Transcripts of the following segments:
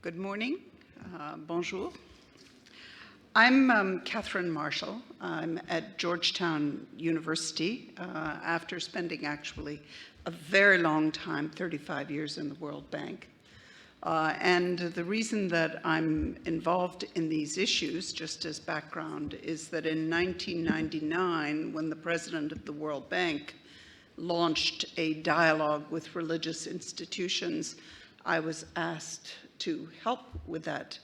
Good morning. Bonjour. I'm Catherine Marshall. I'm at Georgetown University after spending actually a very long time, 35 years in the World Bank. And the reason that I'm involved in these issues, just as background, is that in 1999, when the president of the World Bank launched a dialogue with religious institutions, I was asked to help with that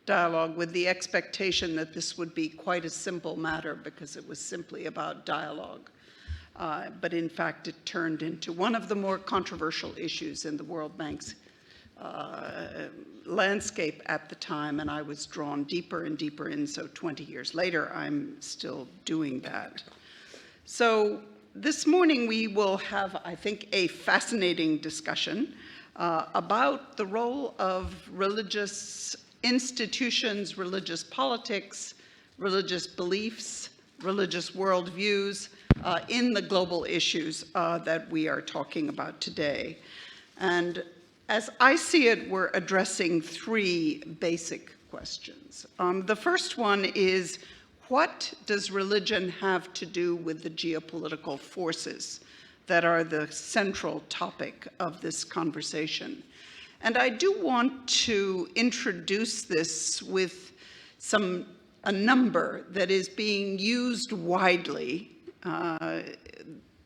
dialogue with the expectation that this would be quite a simple matter because it was simply about dialogue. But in fact, it turned into one of the more controversial issues in the World Bank's landscape at the time, and I was drawn deeper and deeper in, so 20 years later, I'm still doing that. So this morning we will have, I think, a fascinating discussion about the role of religious institutions, religious politics, religious beliefs, religious worldviews in the global issues that we are talking about today. And as I see it, we're addressing three basic questions. The first one is, what does religion have to do with the geopolitical forces that are the central topic of this conversation? And I do want to introduce this with some a number that is being used widely,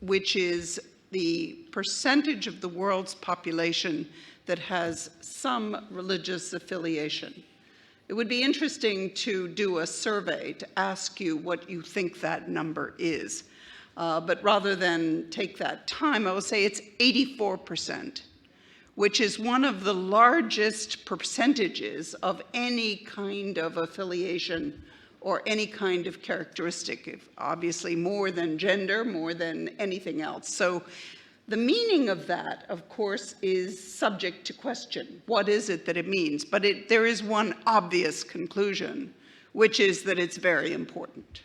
which is the percentage of the world's population that has some religious affiliation. It would be interesting to do a survey to ask you what you think that number is. But rather than take that time, I will say it's 84%, which is one of the largest percentages of any kind of affiliation or any kind of characteristic, obviously more than gender, more than anything else. So the meaning of that, of course, is subject to question. What is it that it means? But there is one obvious conclusion, which is that it's very important.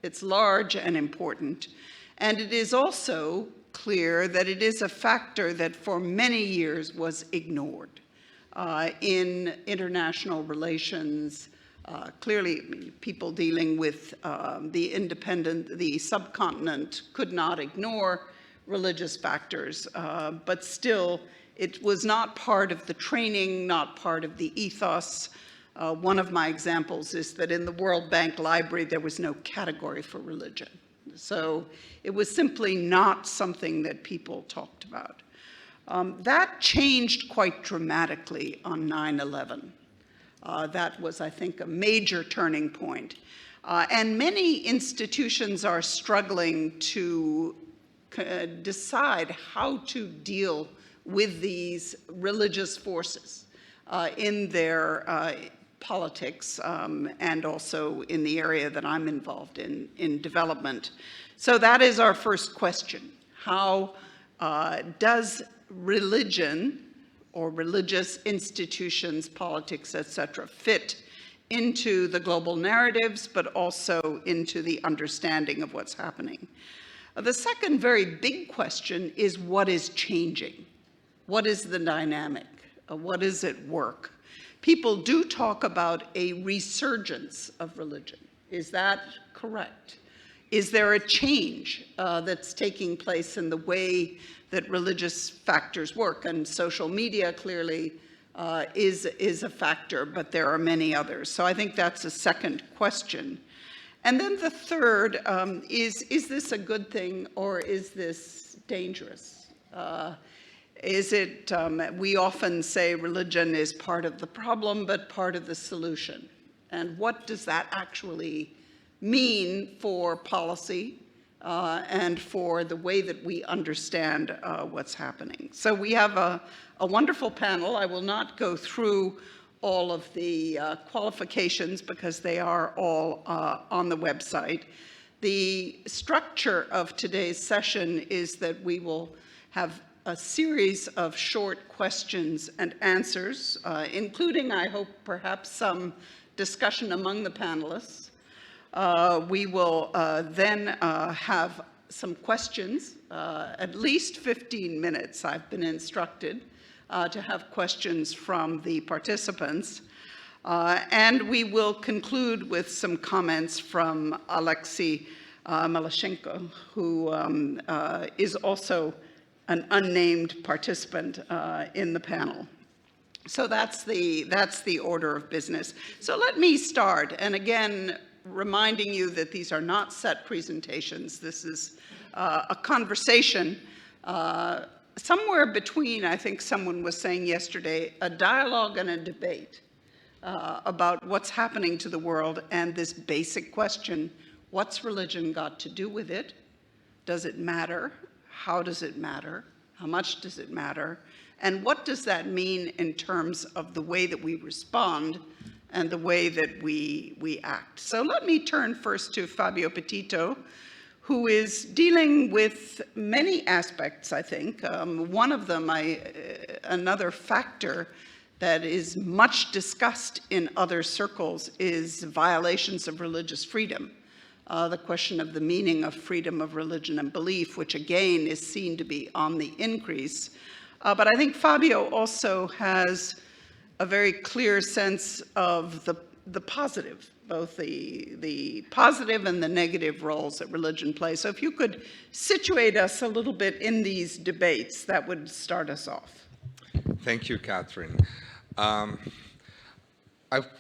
It's large and important. And it is also clear that it is a factor that for many years was ignored in international relations. Clearly, people dealing with the subcontinent could not ignore religious factors, but still, it was not part of the training, not part of the ethos. One of my examples is that in the World Bank Library, there was no category for religion. So it was simply not something that people talked about. That changed quite dramatically on 9/11. That was, I think, a major turning point. And many institutions are struggling to decide how to deal with these religious forces in their politics and also in the area that I'm involved in development. So that is our first question. How does religion or religious institutions, politics, etc., fit into the global narratives, but also into the understanding of what's happening? The second very big question is what is changing? What is the dynamic? What is at work? People do talk about a resurgence of religion. Is that correct? Is there a change that's taking place in the way that religious factors work? And social media clearly is a factor, but there are many others. So I think that's a second question. And then the third is this a good thing or is this dangerous? We often say religion is part of the problem, but part of the solution. And what does that actually mean for policy and for the way that we understand what's happening? So we have a wonderful panel. I will not go through all of the qualifications because they are all on the website. The structure of today's session is that we will have a series of short questions and answers, including, I hope, perhaps some discussion among the panelists. We will then have some questions, at least 15 minutes, I've been instructed, to have questions from the participants. And we will conclude with some comments from Alexei Malyshenko, who is also an unnamed participant in the panel. So that's the order of business. So let me start, and again, reminding you that these are not set presentations. This is a conversation somewhere between, I think someone was saying yesterday, a dialogue and a debate about what's happening to the world and this basic question, what's religion got to do with it? Does it matter? How does it matter? How much does it matter? And what does that mean in terms of the way that we respond and the way that we act? So let me turn first to Fabio Petito, who is dealing with many aspects, I think. One of them, another factor that is much discussed in other circles is violations of religious freedom. The question of the meaning of freedom of religion and belief, which again is seen to be on the increase. But I think Fabio also has a very clear sense of the positive, both the positive and the negative roles that religion plays. So if you could situate us a little bit in these debates, that would start us off. Thank you, Catherine. I'd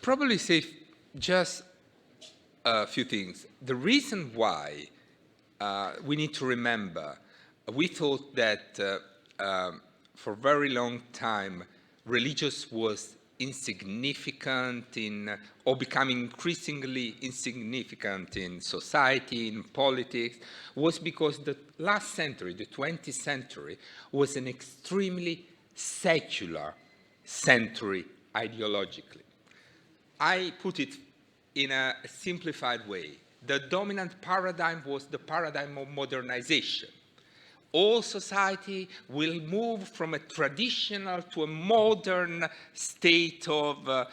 probably say just a few things. The reason why we need to remember, we thought that for a very long time, religious was insignificant or becoming increasingly insignificant in society, in politics, was because the last century, the 20th century, was an extremely secular century ideologically. I put it in a simplified way. The dominant paradigm was the paradigm of modernization. All society will move from a traditional to a modern state of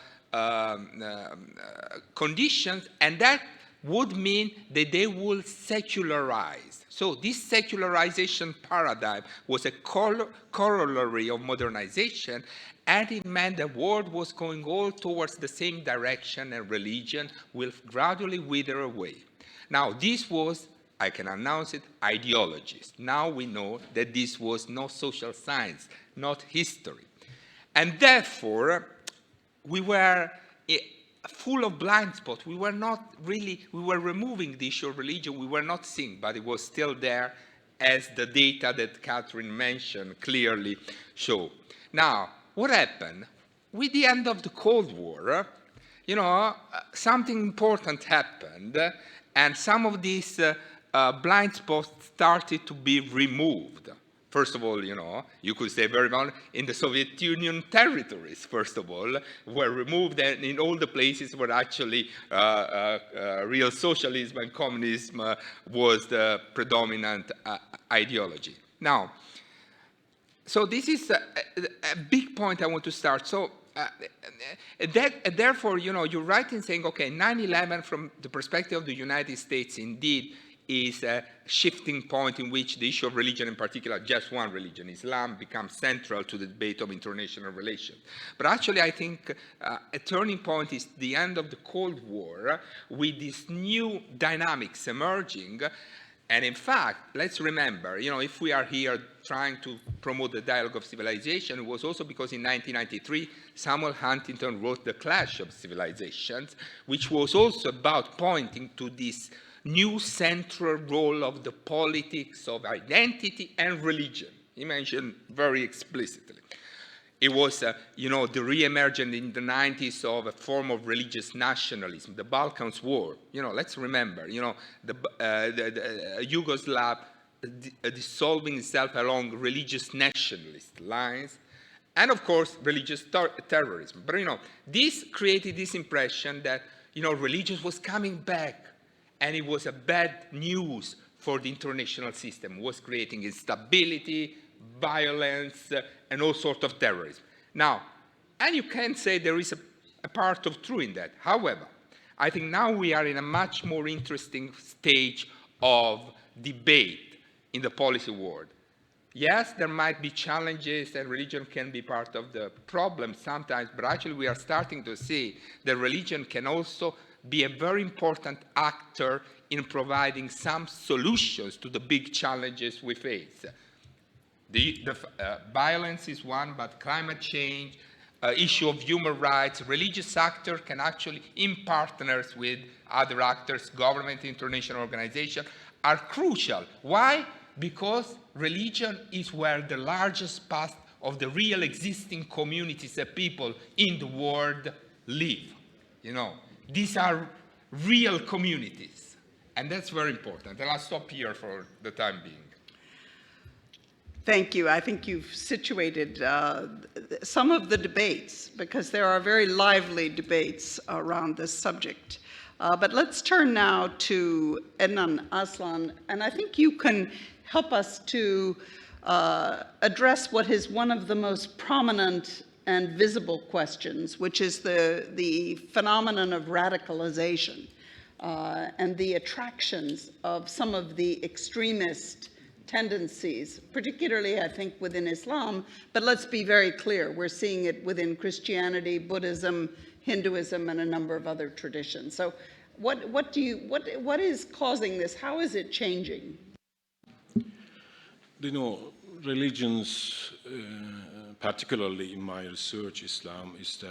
conditions, and that would mean that they will secularize. So this secularization paradigm was a corollary of modernization, and it meant the world was going all towards the same direction, and religion will gradually wither away. Now, this was, I can announce it, ideologies. Now we know that this was not social science, not history. And therefore, we were full of blind spots. We were not really, we were removing the issue of religion. We were not seeing, but it was still there, as the data that Catherine mentioned clearly show. Now, what happened? With the end of the Cold War, something important happened, and some of these blind spots started to be removed. First of all, you could say very well, in the Soviet Union territories, first of all, were removed, and in all the places where actually real socialism and communism was the predominant ideology. Now, so this is a big point I want to start. So therefore, you're right in saying, okay, 9/11 from the perspective of the United States indeed is a shifting point in which the issue of religion, in particular, just one religion, Islam, becomes central to the debate of international relations. But actually, I think a turning point is the end of the Cold War, with these new dynamics emerging. And in fact, let's remember, if we are here trying to promote the dialogue of civilization, it was also because in 1993, Samuel Huntington wrote The Clash of Civilizations, which was also about pointing to this new central role of the politics of identity and religion. He mentioned very explicitly. It was, the re-emergence in the 90s of a form of religious nationalism, the Balkans War. Let's remember, the Yugoslav dissolving itself along religious nationalist lines, and of course, religious terrorism. But, this created this impression that, religion was coming back, and it was a bad news for the international system. It was creating instability, violence, and all sorts of terrorism. Now, and you can say there is a part of truth in that. However, I think now we are in a much more interesting stage of debate in the policy world. Yes, there might be challenges, and religion can be part of the problem sometimes, but actually we are starting to see that religion can also be a very important actor in providing some solutions to the big challenges we face. The violence is one, but climate change, issue of human rights, religious actors can actually, in partners with other actors, government, international organizations, are crucial. Why? Because religion is where the largest part of the real existing communities of people in the world live. These are real communities, and that's very important. And I'll stop here for the time being. Thank you. I think you've situated some of the debates, because there are very lively debates around this subject. But let's turn now to Adnan Aslan, and I think you can help us to address what is one of the most prominent and visible questions, which is the phenomenon of radicalization and the attractions of some of the extremist tendencies, particularly, I think, within Islam, but let's be very clear, we're seeing it within Christianity, Buddhism, Hinduism, and a number of other traditions. So what is causing this? How is it changing? Religions, particularly in my research, Islam is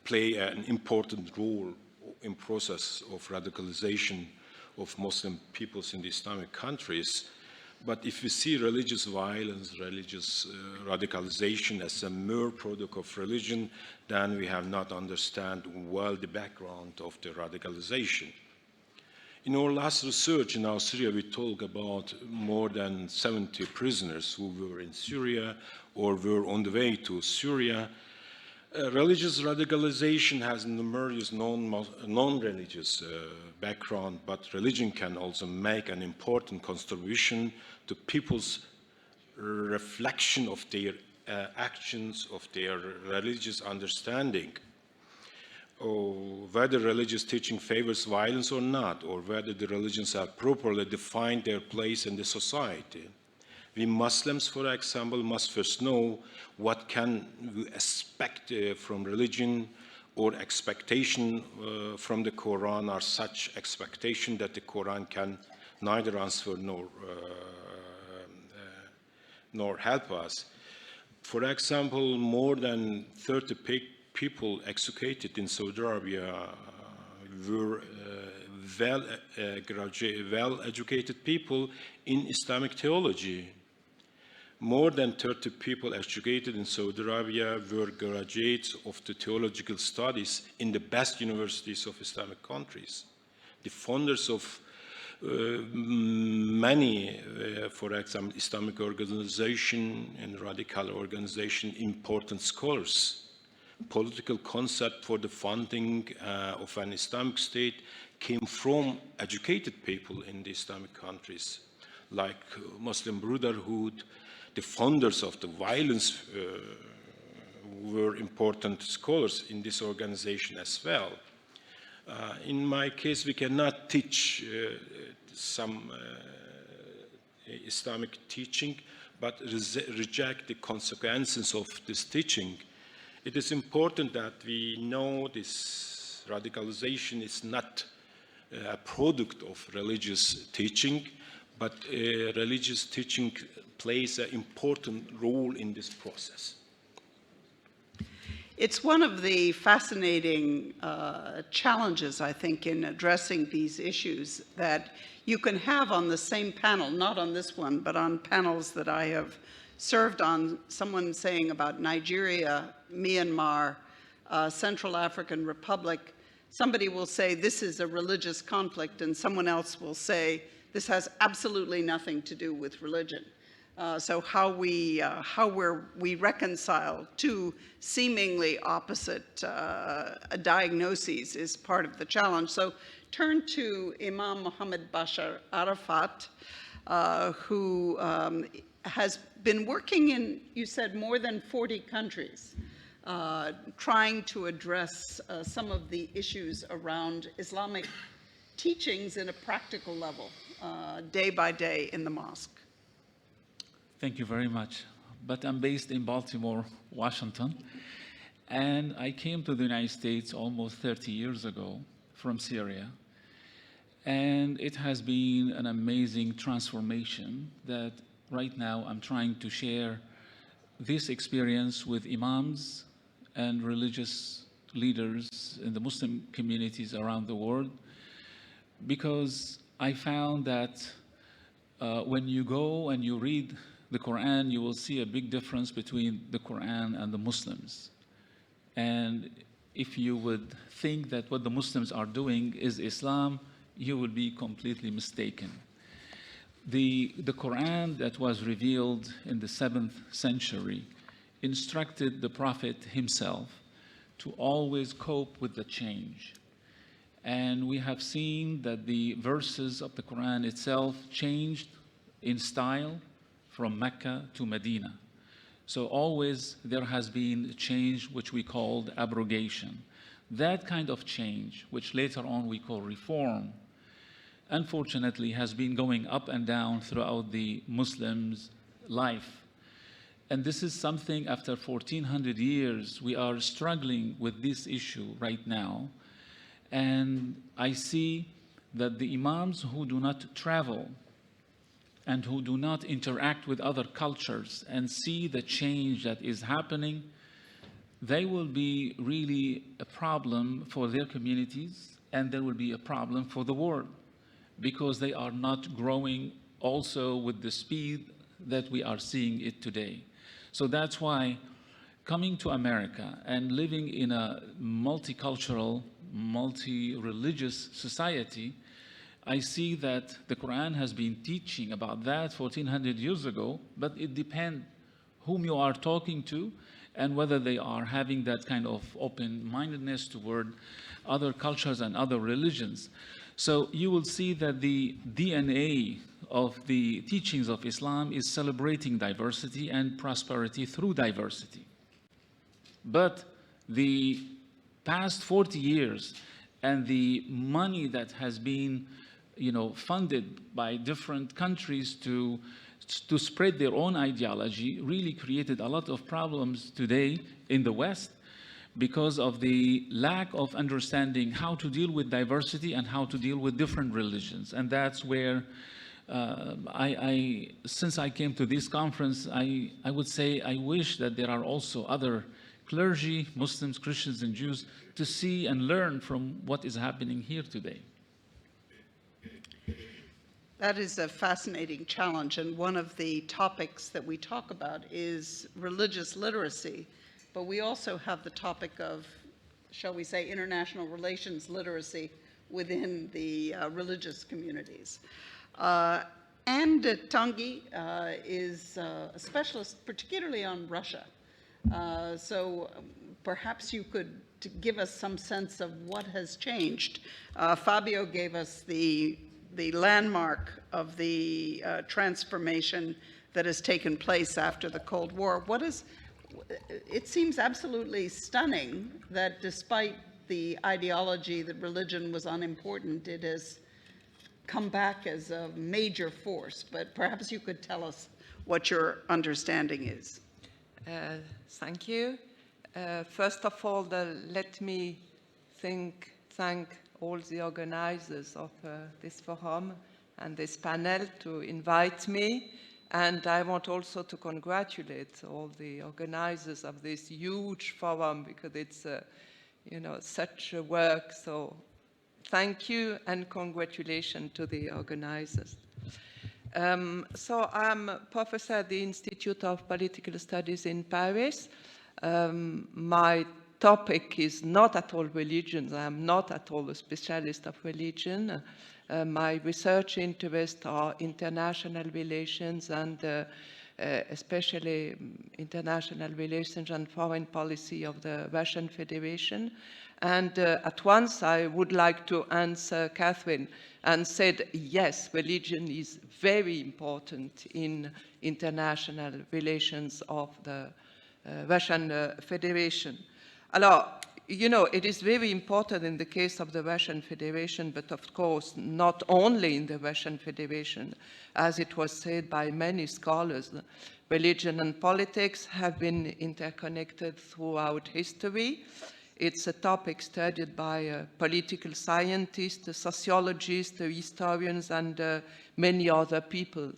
play an important role in process of radicalization of Muslim peoples in the Islamic countries. But if we see religious violence, religious radicalization as a mere product of religion, then we have not understand well the background of the radicalization. In our last research in our Syria, we talk about more than 70 prisoners who were in Syria or were on the way to Syria. Religious radicalization has numerous non-religious background, but religion can also make an important contribution to people's reflection of their actions, of their religious understanding, or whether religious teaching favors violence or not, or whether the religions have properly defined their place in the society. We Muslims, for example, must first know what can we expect from religion, or expectation from the Quran are such expectation that the Quran can neither answer nor help us. For example, more than 30 people executed in Saudi Arabia were well-educated people in Islamic theology. More than 30 people educated in Saudi Arabia were graduates of the theological studies in the best universities of Islamic countries. The founders of many, for example, Islamic organization and radical organization, important scholars. Political concept for the founding of an Islamic state came from educated people in the Islamic countries, like Muslim Brotherhood. The founders of the violence were important scholars in this organization as well. In my case, we cannot teach some Islamic teaching, but reject the consequences of this teaching. It is important that we know this radicalization is not a product of religious teaching, but religious teaching plays an important role in this process. It's one of the fascinating challenges, I think, in addressing these issues that you can have on the same panel, not on this one, but on panels that I have served on, someone saying about Nigeria, Myanmar, Central African Republic. Somebody will say this is a religious conflict, and someone else will say this has absolutely nothing to do with religion. So how we reconcile two seemingly opposite diagnoses is part of the challenge. So turn to Imam Muhammad Bashar Arafat, who has been working in, you said, more than 40 countries, trying to address some of the issues around Islamic teachings in a practical level, day by day in the mosque. Thank you very much. But I'm based in Baltimore, Washington, and I came to the United States almost 30 years ago from Syria. And it has been an amazing transformation that right now I'm trying to share this experience with imams and religious leaders in the Muslim communities around the world, because I found that when you go and you read the Quran, you will see a big difference between the Quran and the Muslims. And if you would think that what the Muslims are doing is Islam, you will be completely mistaken. The Quran that was revealed in the 7th century instructed the Prophet himself to always cope with the change. And we have seen that the verses of the Quran itself changed in style from Mecca to Medina. So always there has been a change which we called abrogation. That kind of change, which later on we call reform, unfortunately has been going up and down throughout the Muslims' life. And this is something after 1400 years, we are struggling with this issue right now. And I see that the imams who do not travel and who do not interact with other cultures and see the change that is happening, they will be really a problem for their communities and there will be a problem for the world because they are not growing also with the speed that we are seeing it today. So that's why coming to America and living in a multicultural, multi-religious society, I see that the Quran has been teaching about that 1400 years ago, but it depends whom you are talking to and whether they are having that kind of open-mindedness toward other cultures and other religions. So you will see that the DNA of the teachings of Islam is celebrating diversity and prosperity through diversity. But the past 40 years and the money that has been funded by different countries to spread their own ideology really created a lot of problems today in the West because of the lack of understanding how to deal with diversity and how to deal with different religions. And that's where since I came to this conference, I would say I wish that there are also other clergy, Muslims, Christians, and Jews to see and learn from what is happening here today. That is a fascinating challenge, and one of the topics that we talk about is religious literacy, but we also have the topic of, shall we say, international relations literacy within the religious communities. And Tanguy is a specialist particularly on Russia. So perhaps you could give us some sense of what has changed. Fabio gave us the landmark of the transformation that has taken place after the Cold War. It seems absolutely stunning that despite the ideology that religion was unimportant, it has come back as a major force. But perhaps you could tell us what your understanding is. Thank you. First of all, let me thank all the organizers of this forum and this panel to invite me. And I want also to congratulate all the organizers of this huge forum because it's, such a work. So thank you and congratulations to the organizers. So I'm a professor at the Institute of Political Studies in Paris. My topic is not at all religions. I'm not at all a specialist of religion. My research interests are international relations and especially international relations and foreign policy of the Russian Federation. And at once I would like to answer Catherine and said, yes, religion is very important in international relations of the Russian Federation. Alors, it is very important in the case of the Russian Federation, but of course not only in the Russian Federation. As it was said by many scholars, religion and politics have been interconnected throughout history. It's a topic studied by political scientists, sociologists, historians, and many other people.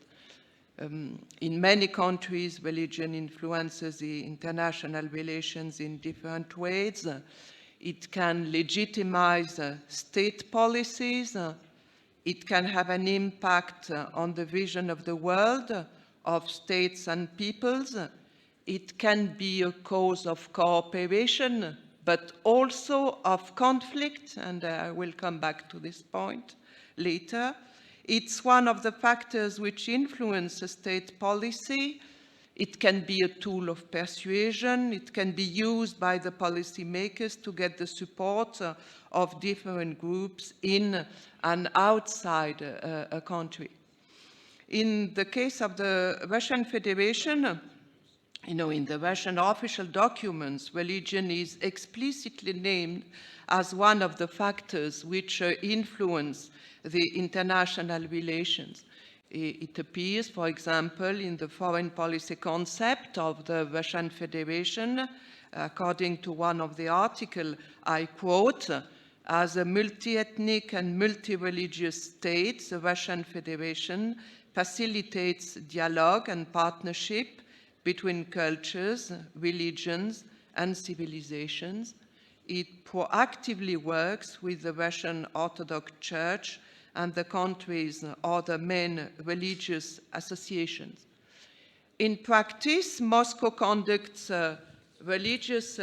In many countries, religion influences the international relations in different ways. It can legitimize state policies. It can have an impact on the vision of the world, of states and peoples. It can be a cause of cooperation, but also of conflict, and I will come back to this point later. It's one of the factors which influence state policy. It can be a tool of persuasion. It can be used by the policymakers to get the support of different groups in and outside a country. In the case of the Russian Federation, in the Russian official documents, religion is explicitly named as one of the factors which influence the international relations. It appears, for example, in the foreign policy concept of the Russian Federation, according to one of the articles, I quote, as a multi-ethnic and multi-religious state, the Russian Federation facilitates dialogue and partnership between cultures, religions, and civilizations. it proactively works with the Russian Orthodox Church and the country's other main religious associations. In practice, Moscow conducts religious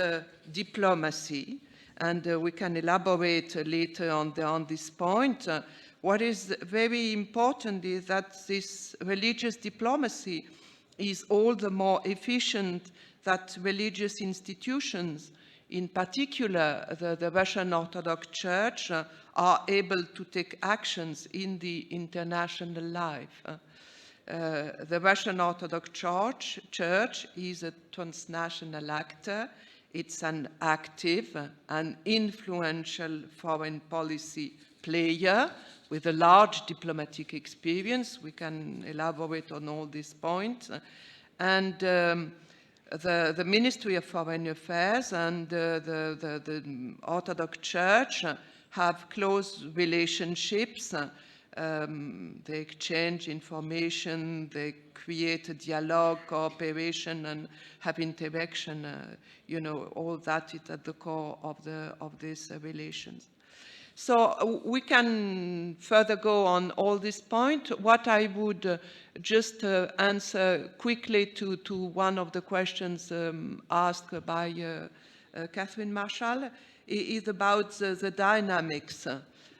diplomacy, and we can elaborate later on this point. What is very important is that this religious diplomacy is all the more efficient that religious institutions, in particular the Russian Orthodox Church, are able to take actions in the international life. The Russian Orthodox Church is a transnational actor. It's an active and influential foreign policy player with a large diplomatic experience. We can elaborate on all these points. And the Ministry of Foreign Affairs and the Orthodox Church have close relationships. They exchange information, they create a dialogue, cooperation, and have interaction. All that is at the core of these relations. So we can further go on all this point. What I would just answer quickly to one of the questions asked by Catherine Marshall is about the dynamics.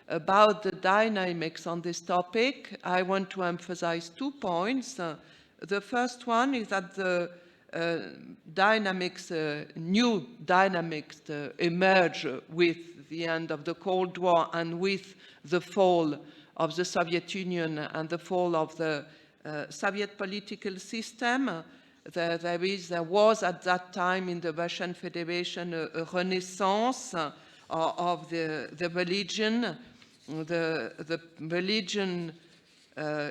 About the dynamics on this topic, I want to emphasize 2 points. The first one is that the new dynamics emerge with the end of the Cold War and with the fall of the Soviet Union and the fall of the Soviet political system. There was at that time in the Russian Federation a renaissance of the religion. The religion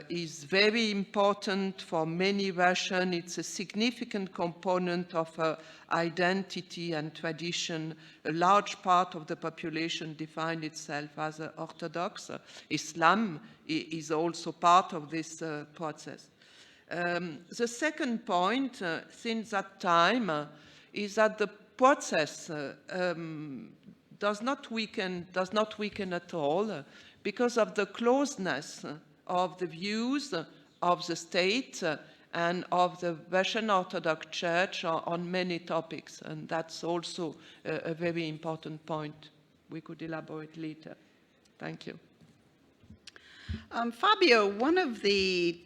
is very important for many Russians. It's a significant component of identity and tradition. A large part of the population defines itself as Orthodox. Islam is also part of this process. The second point, since that time, is that the process does not weaken at all because of the closeness of the views of the state and of the Russian Orthodox Church on many topics. And that's also a very important point. We could elaborate later. Thank you. Fabio, one of the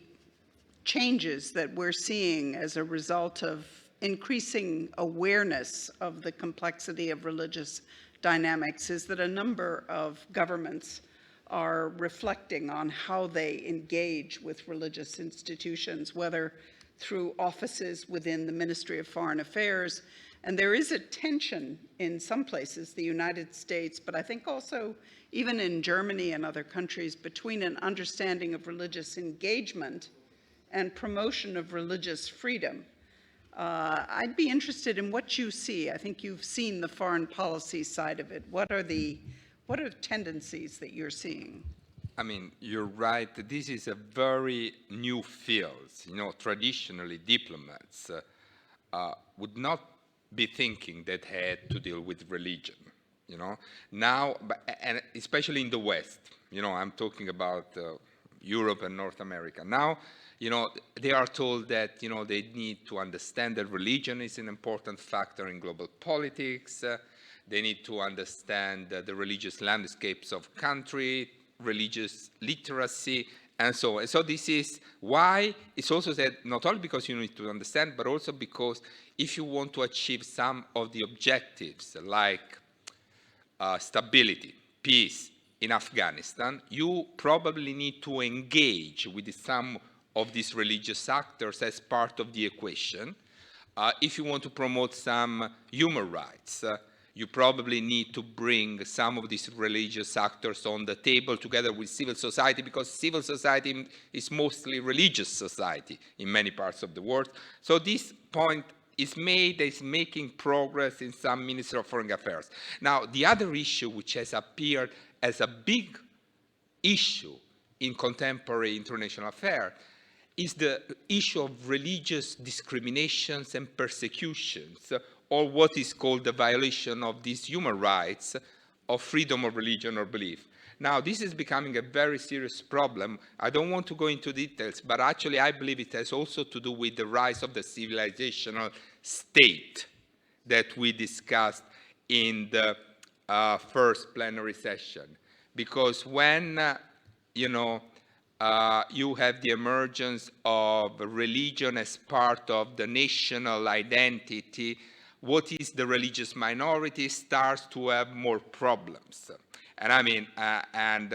changes that we're seeing as a result of increasing awareness of the complexity of religious dynamics is that a number of governments are reflecting on how they engage with religious institutions, whether through offices within the Ministry of Foreign Affairs. And there is a tension in some places, the United States, but I think also even in Germany and other countries, between an understanding of religious engagement and promotion of religious freedom. I'd be interested in what you see. I think you've seen the foreign policy side of it. What are the tendencies that you're seeing? I mean, you're right. This is a very new field. Traditionally, diplomats would not be thinking that had to deal with religion. Now, and especially in the West. I'm talking about Europe and North America. Now, they are told that, they need to understand that religion is an important factor in global politics. They need to understand the religious landscapes of country, religious literacy, and so on. So this is why it's also said, not only because you need to understand, but also because if you want to achieve some of the objectives like stability, peace in Afghanistan, you probably need to engage with some of these religious actors as part of the equation. If you want to promote some human rights, you probably need to bring some of these religious actors on the table together with civil society, because civil society is mostly religious society in many parts of the world. So this point is making progress in some Ministry of Foreign Affairs. Now, the other issue which has appeared as a big issue in contemporary international affairs is the issue of religious discriminations and persecutions or what is called the violation of these human rights of freedom of religion or belief. Now, this is becoming a very serious problem. I don't want to go into details, but actually I believe it has also to do with the rise of the civilizational state that we discussed in the first plenary session. Because when, you have the emergence of religion as part of the national identity, what is the religious minority starts to have more problems. And I mean,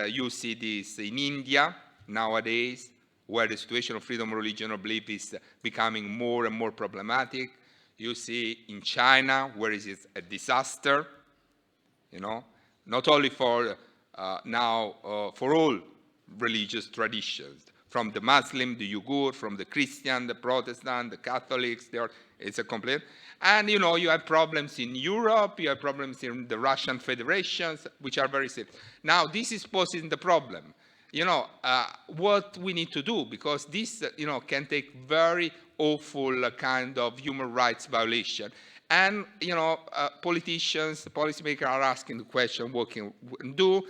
you see this in India nowadays, where the situation of freedom of religion or belief is becoming more and more problematic. You see in China, where it is a disaster, not only for for all religious traditions, from the Muslim, the Uyghur, from the Christian, the Protestant, the Catholics, it's a complete. And you have problems in Europe, you have problems in the Russian federations, which are very serious. Now, this is posing the problem. What we need to do, because this, can take very awful kind of human rights violation. And, politicians, policymakers are asking the question, what can we do?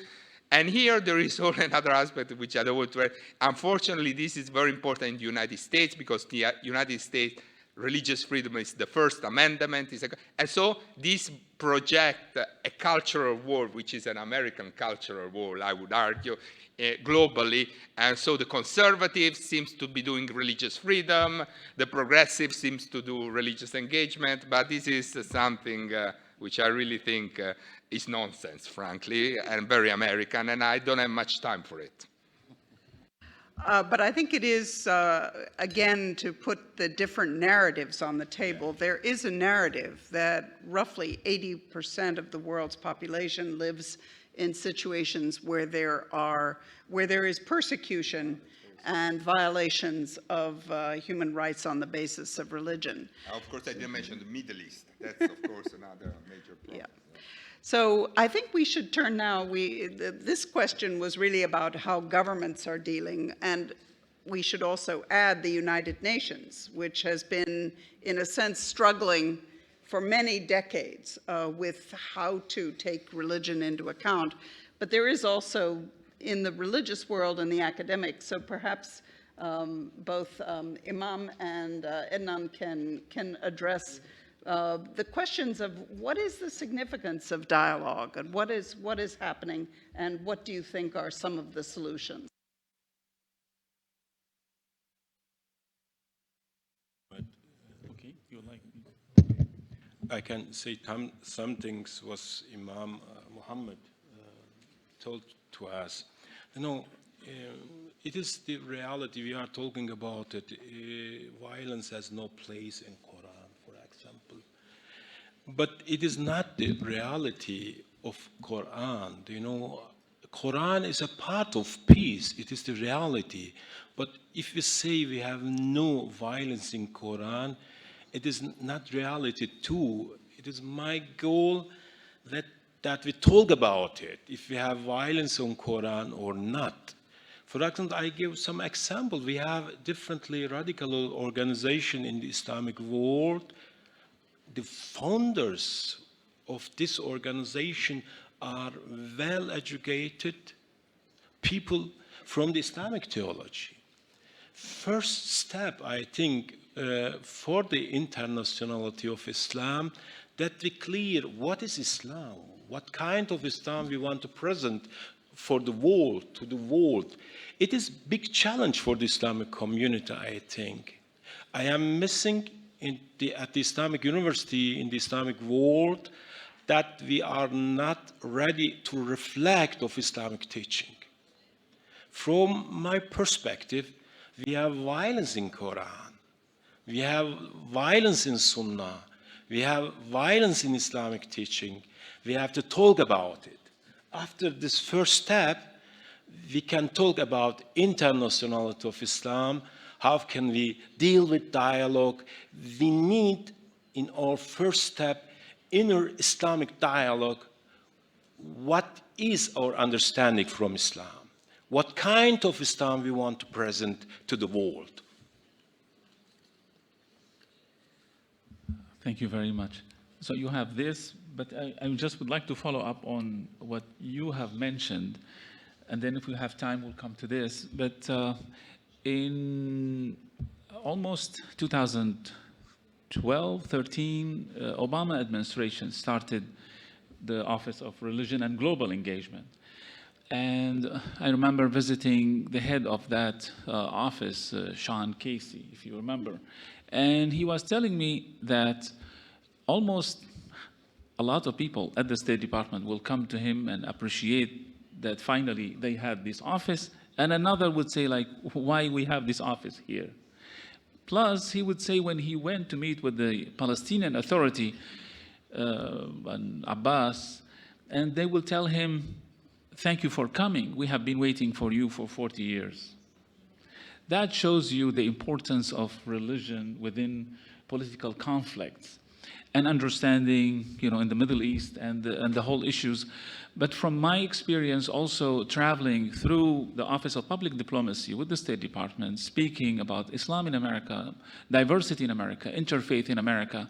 And here there is also another aspect which I don't want to. Unfortunately, this is very important in the United States, because the United States religious freedom is the First Amendment. And so this project a cultural war, which is an American cultural war, I would argue, globally. And so the conservatives seems to be doing religious freedom, the progressives seems to do religious engagement, but this is something which I really think is nonsense, frankly, and very American, and I don't have much time for it. But I think it is, again, to put the different narratives on the table. There is a narrative that roughly 80% of the world's population lives in situations where there is persecution and violations of human rights on the basis of religion. Of course, I didn't mention the Middle East. That's, of course, another major problem. Yeah. So I think we should turn now, this question was really about how governments are dealing, and we should also add the United Nations, which has been, in a sense, struggling for many decades with how to take religion into account. But there is also, in the religious world and the academic, so perhaps both Imam and Ednan can address the questions of what is the significance of dialogue, and what is happening, and what do you think are some of the solutions? Okay, you like me? I can say some things was Imam Muhammad told to us. It is the reality we are talking about it. Violence has no place in Quran, for example. But it is not the reality of Quran. Quran is a part of peace. It is the reality. But if we say we have no violence in Quran, it is not reality too. It is my goal that we talk about it, if we have violence on Quran or not. For example, I give some example. We have differently radical organization in the Islamic world. The founders of this organization are well-educated people from the Islamic theology. First step, I think, for the internationality of Islam, that we clear what is Islam, what kind of Islam we want to present for the world, to the world. It is a big challenge for the Islamic community, I think. I am missing at the Islamic University, in the Islamic world, that we are not ready to reflect of Islamic teaching. From my perspective, we have violence in Quran. We have violence in Sunnah. We have violence in Islamic teaching. We have to talk about it. After this first step, we can talk about internationality of Islam. How can we deal with dialogue? We need, in our first step, inner Islamic dialogue. What is our understanding from Islam? What kind of Islam we want to present to the world? Thank you very much. So you have this, but I just would like to follow up on what you have mentioned, and then if we have time, we'll come to this. But in almost 2012, 13, Obama administration started the Office of Religion and Global Engagement. And I remember visiting the head of that office, Sean Casey, if you remember. And he was telling me that almost a lot of people at the State Department will come to him and appreciate that finally they had this office. And another would say, like, why we have this office here? Plus, he would say when he went to meet with the Palestinian Authority, and Abbas, and they will tell him, thank you for coming. We have been waiting for you for 40 years. That shows you the importance of religion within political conflicts and understanding, in the Middle East and the whole issues. But from my experience also traveling through the Office of Public Diplomacy with the State Department, speaking about Islam in America, diversity in America, interfaith in America,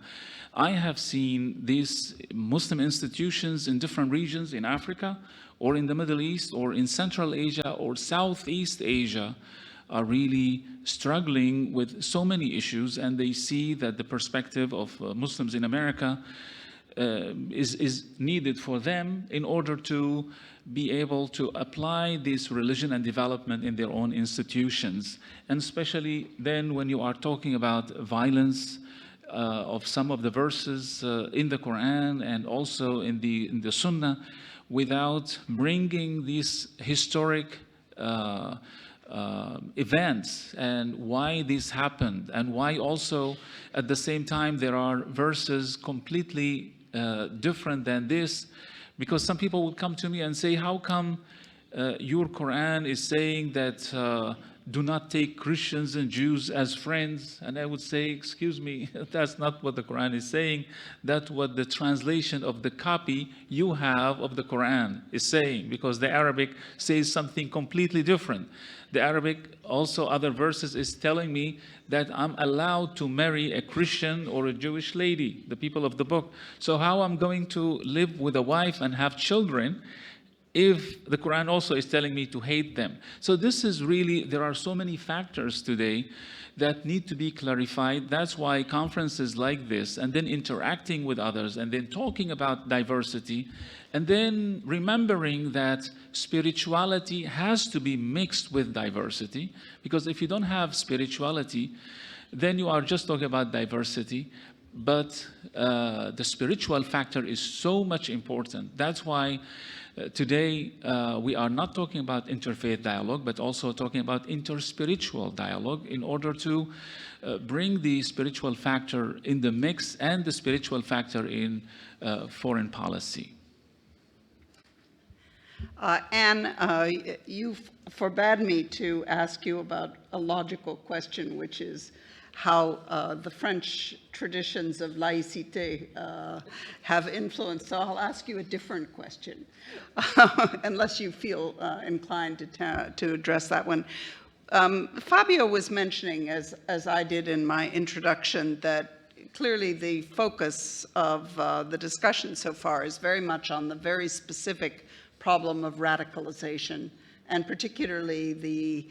I have seen these Muslim institutions in different regions in Africa or in the Middle East or in Central Asia or Southeast Asia are really struggling with so many issues, and they see that the perspective of Muslims in America is needed for them in order to be able to apply this religion and development in their own institutions. And especially then when you are talking about violence of some of the verses in the Quran and also in the Sunnah, without bringing these historic events and why this happened, and why also at the same time there are verses completely different than this, because some people would come to me and say, how come your Quran is saying that do not take Christians and Jews as friends? And I would say, excuse me, that's not what the Quran is saying. That's what the translation of the copy you have of the Quran is saying, because the Arabic says something completely different. The Arabic, also other verses, is telling me that I'm allowed to marry a Christian or a Jewish lady, the people of the book. So how I'm going to live with a wife and have children if the Quran also is telling me to hate them? So this is really, there are so many factors today that need to be clarified. That's why conferences like this, and then interacting with others, and then talking about diversity, and then remembering that spirituality has to be mixed with diversity, because if you don't have spirituality, then you are just talking about diversity. But the spiritual factor is so much important. That's why today we are not talking about interfaith dialogue, but also talking about interspiritual dialogue in order to bring the spiritual factor in the mix and the spiritual factor in foreign policy. Anne, you forbade me to ask you about a logical question, which is how the French traditions of laïcité have influenced. So I'll ask you a different question, unless you feel inclined to address that one. Fabio was mentioning, as I did in my introduction, that clearly the focus of the discussion so far is very much on the very specific problem of radicalization, and particularly the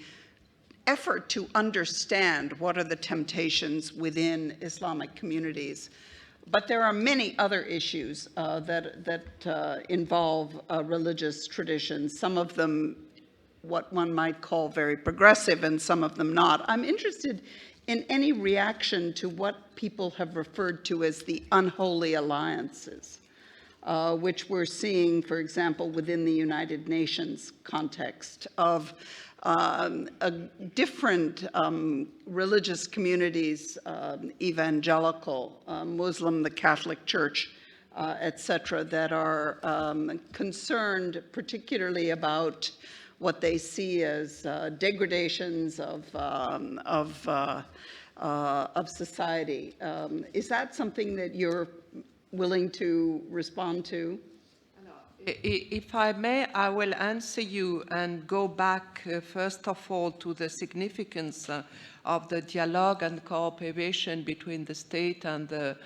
effort to understand what are the temptations within Islamic communities. But there are many other issues that involve religious traditions, some of them what one might call very progressive and some of them not. I'm interested in any reaction to what people have referred to as the unholy alliances, which we're seeing, for example, within the United Nations context of different religious communities, evangelical, Muslim, the Catholic Church, etc., that are concerned particularly about what they see as degradations of society. Is that something that you're willing to respond to? If I may, I will answer you and go back, first of all, to the significance of the dialogue and cooperation between the state and the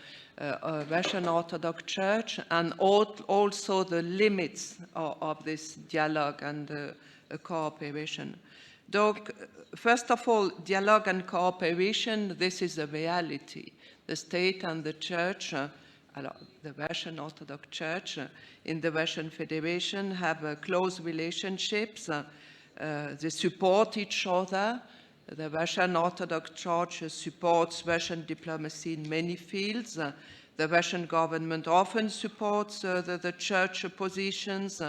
Russian Orthodox Church, and also the limits of this dialogue and cooperation. Donc, first of all, dialogue and cooperation, this is a reality. The state and the church, the Russian Orthodox Church in the Russian Federation have close relationships. They support each other. The Russian Orthodox Church supports Russian diplomacy in many fields. The Russian government often supports the church positions.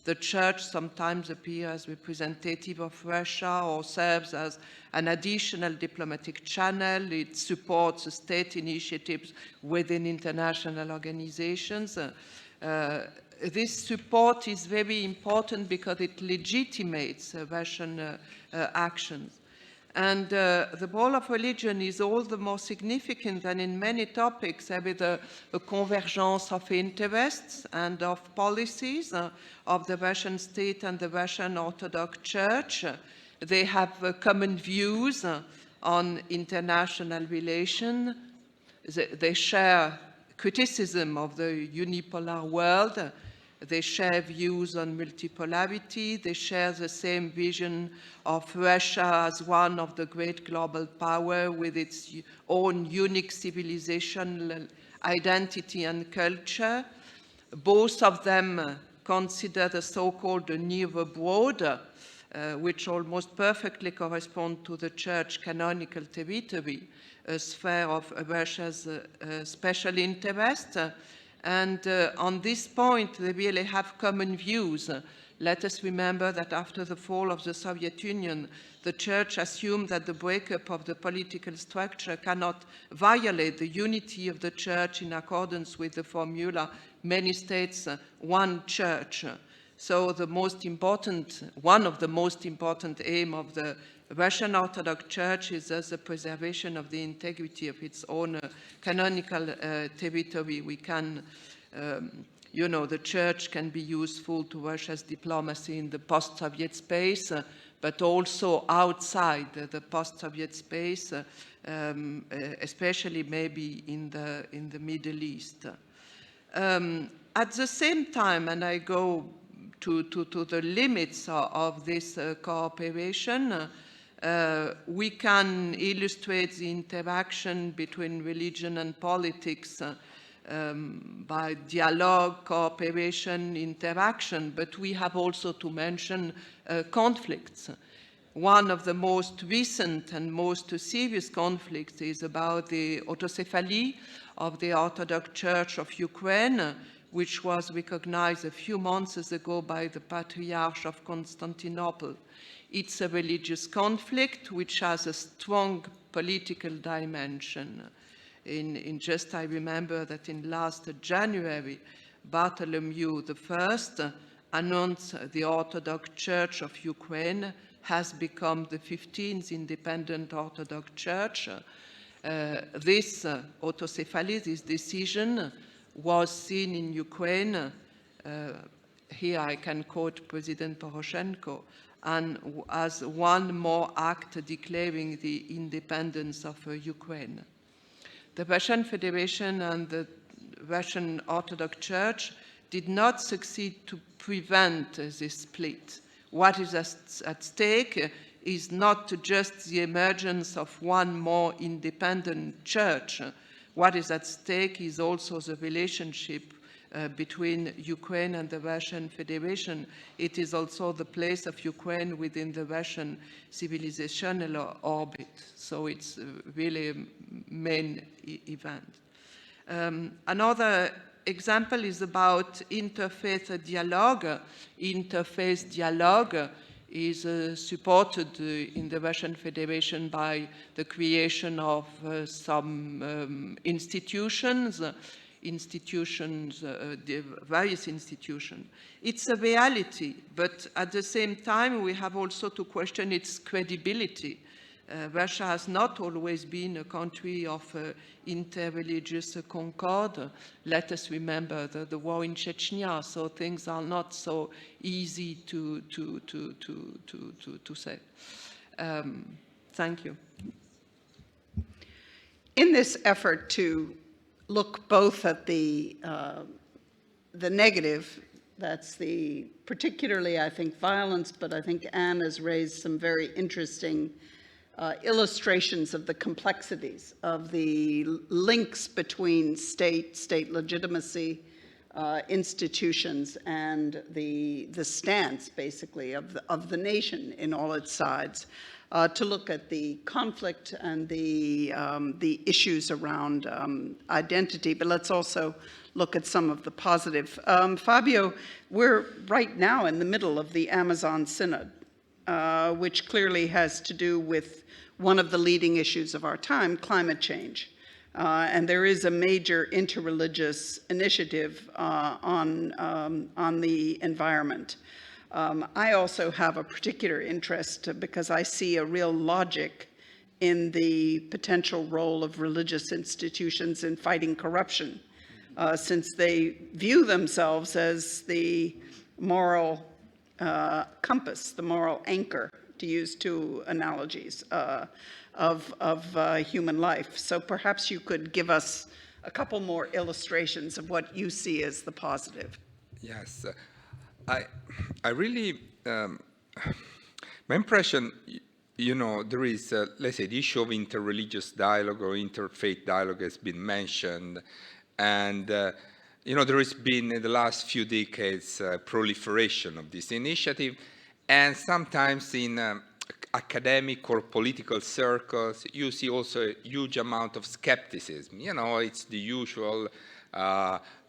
The church sometimes appears as representative of Russia or serves as an additional diplomatic channel. It supports state initiatives within international organizations. This support is very important because it legitimates Russian actions. And the role of religion is all the more significant than in many topics with a convergence of interests and of policies of the Russian state and the Russian Orthodox Church. They have common views on international relations. They share criticism of the unipolar world. They share views on multipolarity. They share the same vision of Russia as one of the great global power with its own unique civilization, identity, and culture. Both of them consider the so-called Near Abroad, which almost perfectly correspond to the church canonical territory, a sphere of Russia's special interest. And on this point, they really have common views. Let us remember that after the fall of the Soviet Union, the Church assumed that the breakup of the political structure cannot violate the unity of the Church in accordance with the formula, many states, one Church. So the most important, one of the most important aims of the Russian Orthodox Church is thus the preservation of the integrity of its own canonical territory. We can, the Church can be useful to Russia's diplomacy in the post-Soviet space, but also outside the post-Soviet space, especially maybe in the Middle East. At the same time, and I go to the limits of this cooperation, we can illustrate the interaction between religion and politics by dialogue, cooperation, interaction, but we have also to mention conflicts. One of the most recent and most serious conflicts is about the autocephaly of the Orthodox Church of Ukraine, which was recognized a few months ago by the Patriarch of Constantinople. It's a religious conflict which has a strong political dimension. I remember that in last January, Bartholomew I announced the Orthodox Church of Ukraine has become the 15th independent Orthodox Church. This autocephaly, this decision, was seen in Ukraine, here I can quote President Poroshenko, and as one more act declaring the independence of Ukraine. The Russian Federation and the Russian Orthodox Church did not succeed to prevent this split. What is at stake is not just the emergence of one more independent church. What is at stake is also the relationship between Ukraine and the Russian Federation. It is also the place of Ukraine within the Russian civilizational orbit. So it's really a main event. Another example is about interfaith dialogue. Interfaith dialogue is supported in the Russian Federation by the creation of some institutions, various institutions. It's a reality, but at the same time, we have also to question its credibility. Russia has not always been a country of interreligious concord. Let us remember the war in Chechnya, so things are not so easy to say. Thank you. In this effort to look both at the negative, that's the particularly, I think, violence, but I think Anne has raised some very interesting illustrations of the complexities of the links between state legitimacy, institutions, and the stance, basically, of the nation in all its sides, to look at the conflict and the issues around identity. But let's also look at some of the positive. Fabio, we're right now in the middle of the Amazon Synod, which clearly has to do with one of the leading issues of our time, climate change. And there is a major interreligious initiative on the environment. I also have a particular interest because I see a real logic in the potential role of religious institutions in fighting corruption, since they view themselves as the moral compass, the moral anchor, to use two analogies, of human life. So perhaps you could give us a couple more illustrations of what you see as the positive. Yes, I really, my impression, there is, let's say, the issue of interreligious dialogue or interfaith dialogue has been mentioned. And, there has been, in the last few decades, proliferation of this initiative. And sometimes in academic or political circles, you see also a huge amount of skepticism. It's the usual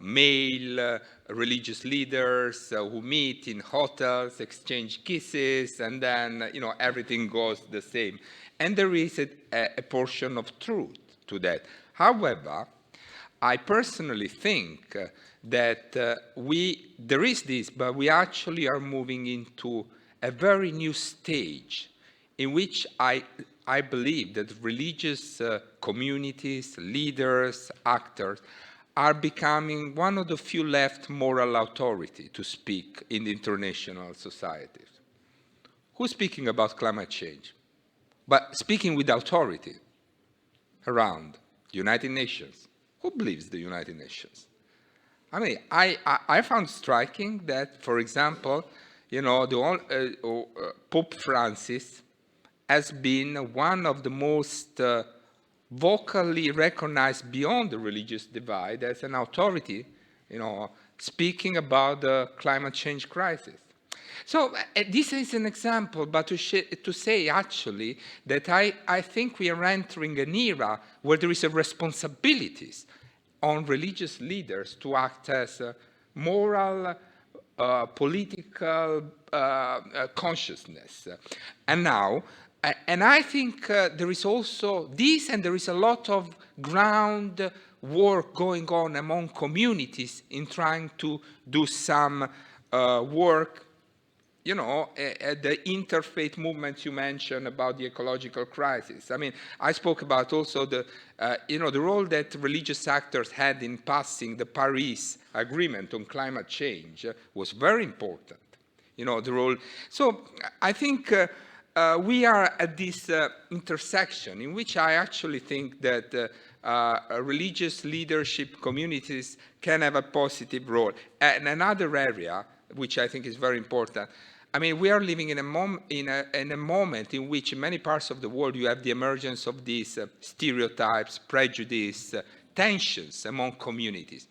male religious leaders who meet in hotels, exchange kisses, and then, everything goes the same. And there is a portion of truth to that. However, I personally think that there is this, but we actually are moving into a very new stage in which I believe that religious communities, leaders, actors are becoming one of the few left moral authority to speak in the international societies. Who's speaking about climate change? But speaking with authority around the United Nations. Who believes the United Nations? I mean, I found striking that, for example, Pope Francis has been one of the most vocally recognized beyond the religious divide as an authority, speaking about the climate change crisis. So this is an example, but to say actually that I think we are entering an era where there is a responsibilities on religious leaders to act as moral, political consciousness. And now, and I think there is also this, and there is a lot of ground work going on among communities in trying to do some work, the interfaith movement you mentioned about the ecological crisis. I mean, I spoke about also the role that religious actors had in passing the Paris Agreement on climate change was very important. The role. So I think we are at this intersection in which I actually think that religious leadership communities can have a positive role. And another area, which I think is very important, I mean, we are living in a moment in which in many parts of the world you have the emergence of these stereotypes, prejudice, tensions among communities.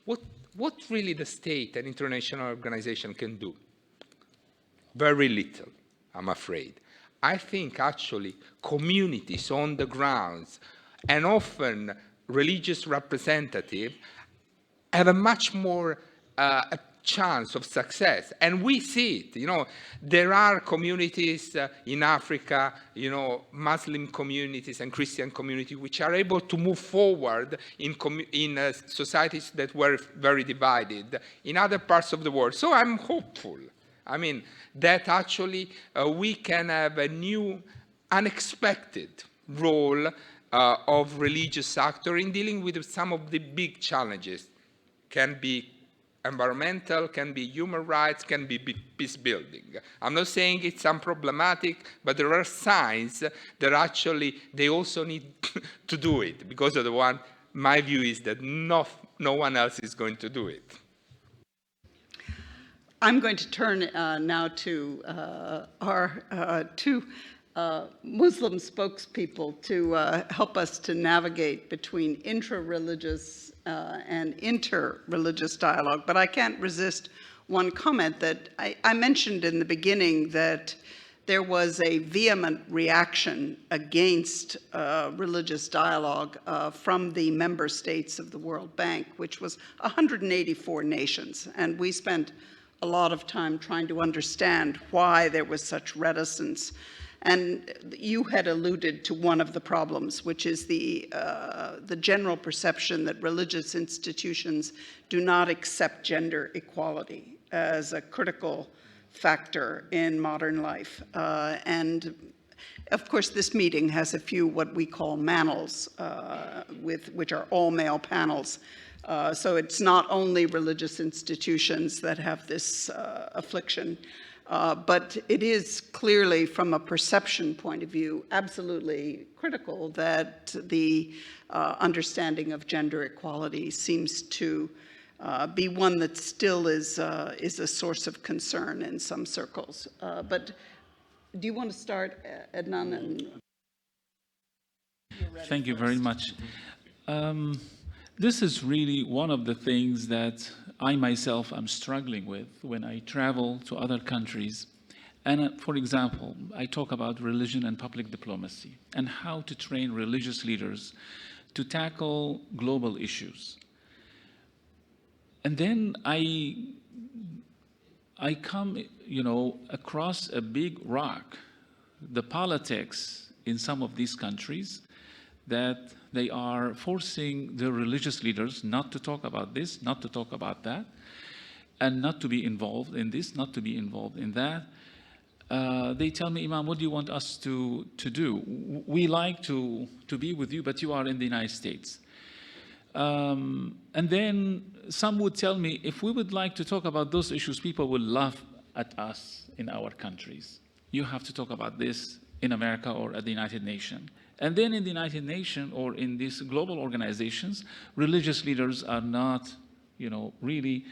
What really the state and international organization can do? Very little, I'm afraid. I think actually communities on the grounds and often religious representatives have a much more chance of success. And we see it, there are communities in Africa, Muslim communities and Christian communities, which are able to move forward in societies that were very divided in other parts of the world. So I'm hopeful. I mean, that actually we can have a new unexpected role of religious actor in dealing with some of the big challenges. Can be environmental, can be human rights, can be peace building. I'm not saying it's unproblematic, but there are signs that actually they also need to do it, because of the one, my view is that no one else is going to do it. I'm going to turn now to our two Muslim spokespeople to help us to navigate between intra-religious and inter-religious dialogue. But I can't resist one comment that I mentioned in the beginning, that there was a vehement reaction against religious dialogue from the member states of the World Bank, which was 184 nations. And we spent a lot of time trying to understand why there was such reticence. And you had alluded to one of the problems, which is the general perception that religious institutions do not accept gender equality as a critical factor in modern life. And of course, this meeting has a few what we call manels, which are all male panels. So it's not only religious institutions that have this affliction, but it is clearly, from a perception point of view, absolutely critical that the understanding of gender equality seems to be one that still is a source of concern in some circles. But do you want to start, Adnan? Thank you very much. This is really one of the things that I myself am struggling with when I travel to other countries. And for example, I talk about religion and public diplomacy and how to train religious leaders to tackle global issues. And then I come, across a big rock, the politics in some of these countries, that they are forcing their religious leaders not to talk about this, not to talk about that, and not to be involved in this, not to be involved in that. They tell me, Imam, what do you want us to do? We like to be with you, but you are in the United States. And then some would tell me, if we would like to talk about those issues, people will laugh at us in our countries. You have to talk about this in America or at the United Nations. And then in the United Nations or in these global organizations, religious leaders are not, really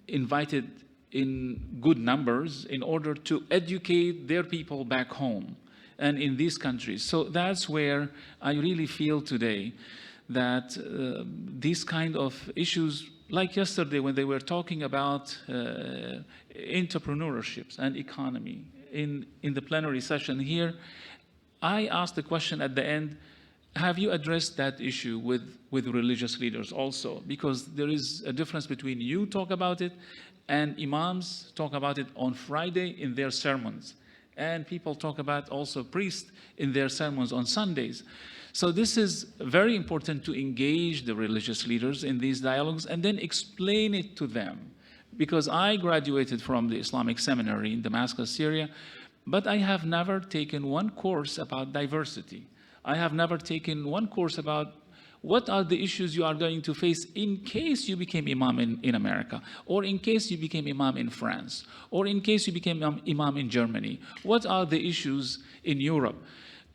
invited in good numbers in order to educate their people back home and in these countries. So that's where I really feel today that these kind of issues, like yesterday when they were talking about entrepreneurships and economy in the plenary session here, I asked the question at the end, have you addressed that issue with religious leaders also? Because there is a difference between you talk about it and imams talk about it on Friday in their sermons. And people talk about also priests in their sermons on Sundays. So this is very important to engage the religious leaders in these dialogues and then explain it to them. Because I graduated from the Islamic seminary in Damascus, Syria, but I have never taken one course about diversity. I have never taken one course about what are the issues you are going to face in case you became imam in America, or in case you became imam in France, or in case you became imam in Germany. What are the issues in Europe?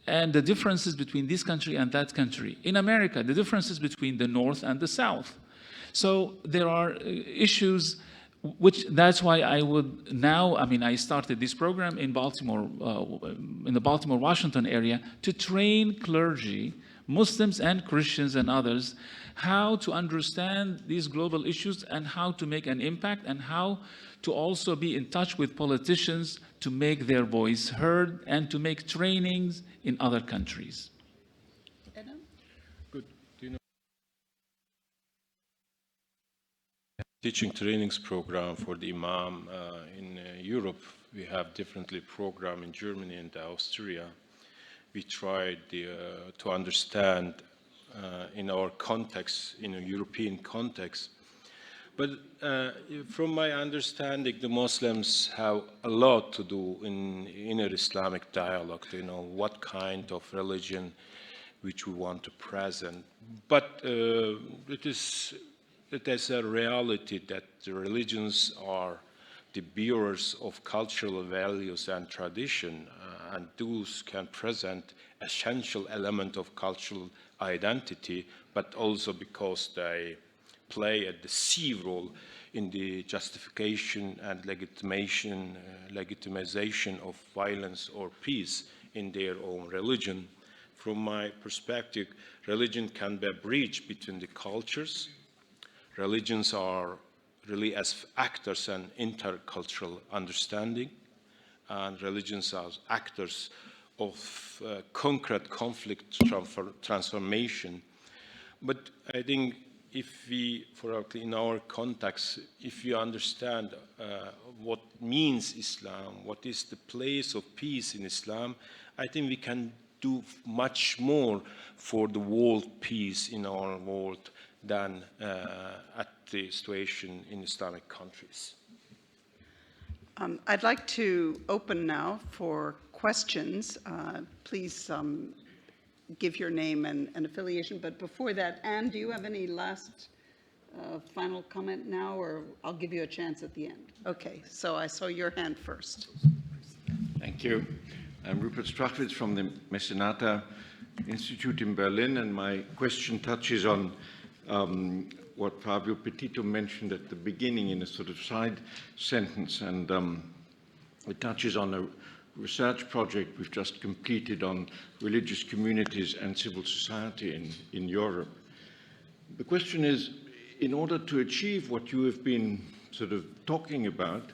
And the differences between this country and that country. In America, the differences between the North and the South. So there are issues which that's why I would now, I started this program in Baltimore, in the Baltimore, Washington area to train clergy, Muslims and Christians and others, how to understand these global issues and how to make an impact and how to also be in touch with politicians to make their voice heard and to make trainings in other countries. Good. Do you know? Teaching trainings program for the imam in Europe. We have differently program in Germany and Austria. We tried to understand in our context, in a European context. But from my understanding, the Muslims have a lot to do in inner Islamic dialogue, to know what kind of religion which we want to present. But it is a reality that the religions are the bearers of cultural values and tradition, and those can present essential element of cultural identity, but also because they play a decisive role in the justification and legitimization of violence or peace in their own religion. From my perspective, religion can be a bridge between the cultures. Religions are really as actors in intercultural understanding, and religions are actors of concrete conflict transformation. But I think if we, in our context, if we understand what means Islam, what is the place of peace in Islam, I think we can do much more for the world peace in our world than at the situation in Islamic countries. I'd like to open now for questions. Please give your name and affiliation. But before that, Anne, do you have any last final comment now, or I'll give you a chance at the end? Okay, so I saw your hand first. Thank you. I'm Rupert Strachwitz from the Mecenata Institute in Berlin, and my question touches on what Fabio Petito mentioned at the beginning in a sort of side sentence, and it touches on a research project we've just completed on religious communities and civil society in Europe. The question is, in order to achieve what you have been sort of talking about,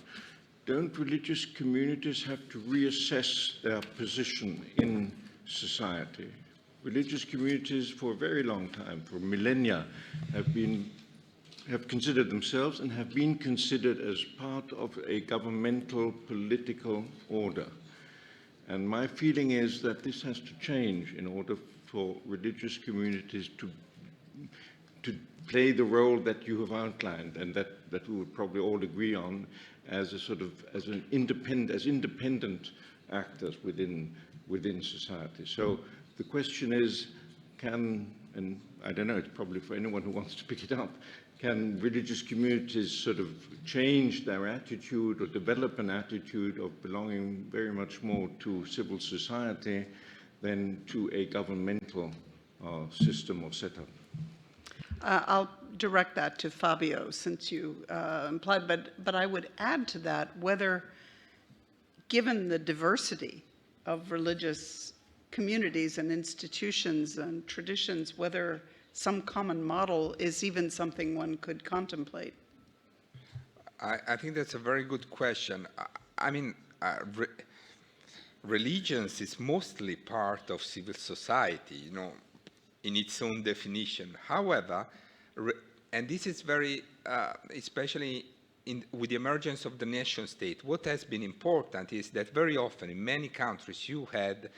don't religious communities have to reassess their position in society? Religious communities for a very long time, for millennia, have considered themselves and have been considered as part of a governmental political order. And my feeling is that this has to change in order for religious communities to play the role that you have outlined, and that we would probably all agree on, as a sort of as independent actors within society. So the question is, and I don't know, it's probably for anyone who wants to pick it up, can religious communities sort of change their attitude or develop an attitude of belonging very much more to civil society than to a governmental system or setup? I'll direct that to Fabio, since you implied, but I would add to that whether, given the diversity of religious communities and institutions and traditions, whether some common model is even something one could contemplate. I think that's a very good question. I mean, religions is mostly part of civil society, you know, in its own definition. However, and this is very, especially with the emergence of the nation state, what has been important is that very often in many countries you had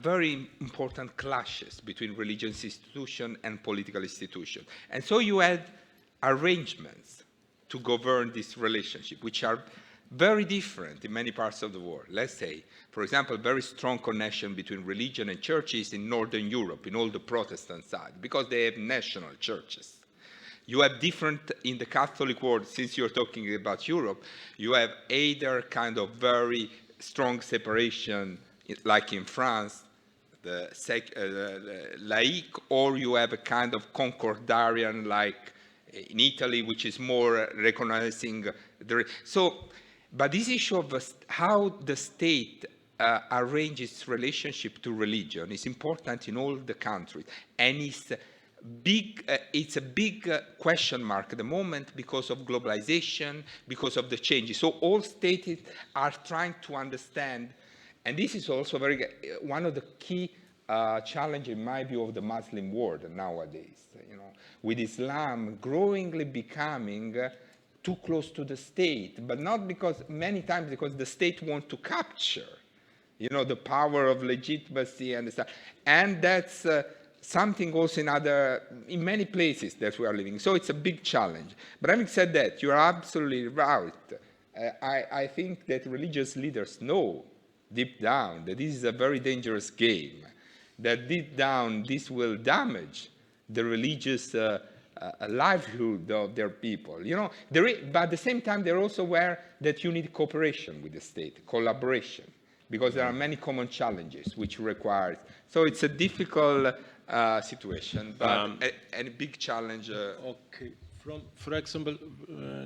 very important clashes between religious institutions and political institutions. And so you had arrangements to govern this relationship, which are very different in many parts of the world. Let's say, for example, very strong connection between religion and churches in Northern Europe, in all the Protestant side, because they have national churches. You have different, in the Catholic world, since you're talking about Europe, you have either kind of very strong separation, like in France, the laïque, or you have a kind of concordarian, like in Italy, which is more recognizing the... But this issue of how the state arranges its relationship to religion is important in all the countries, and it's a big question mark at the moment because of globalization, because of the changes. So all states are trying to understand, and this is also one of the key challenges, in my view, of the Muslim world nowadays. You know, with Islam growingly becoming too close to the state, but not many times because the state wants to capture, you know, the power of legitimacy and stuff. And that's something also in many places that we are living. So it's a big challenge. But having said that, you are absolutely right. I think that religious leaders know deep down that this is a very dangerous game, that deep down this will damage the religious livelihood of their people. You know, but at the same time, they're also aware that you need cooperation with the state, collaboration, because there are many common challenges which require. So it's a difficult situation, but a big challenge. Okay. For example,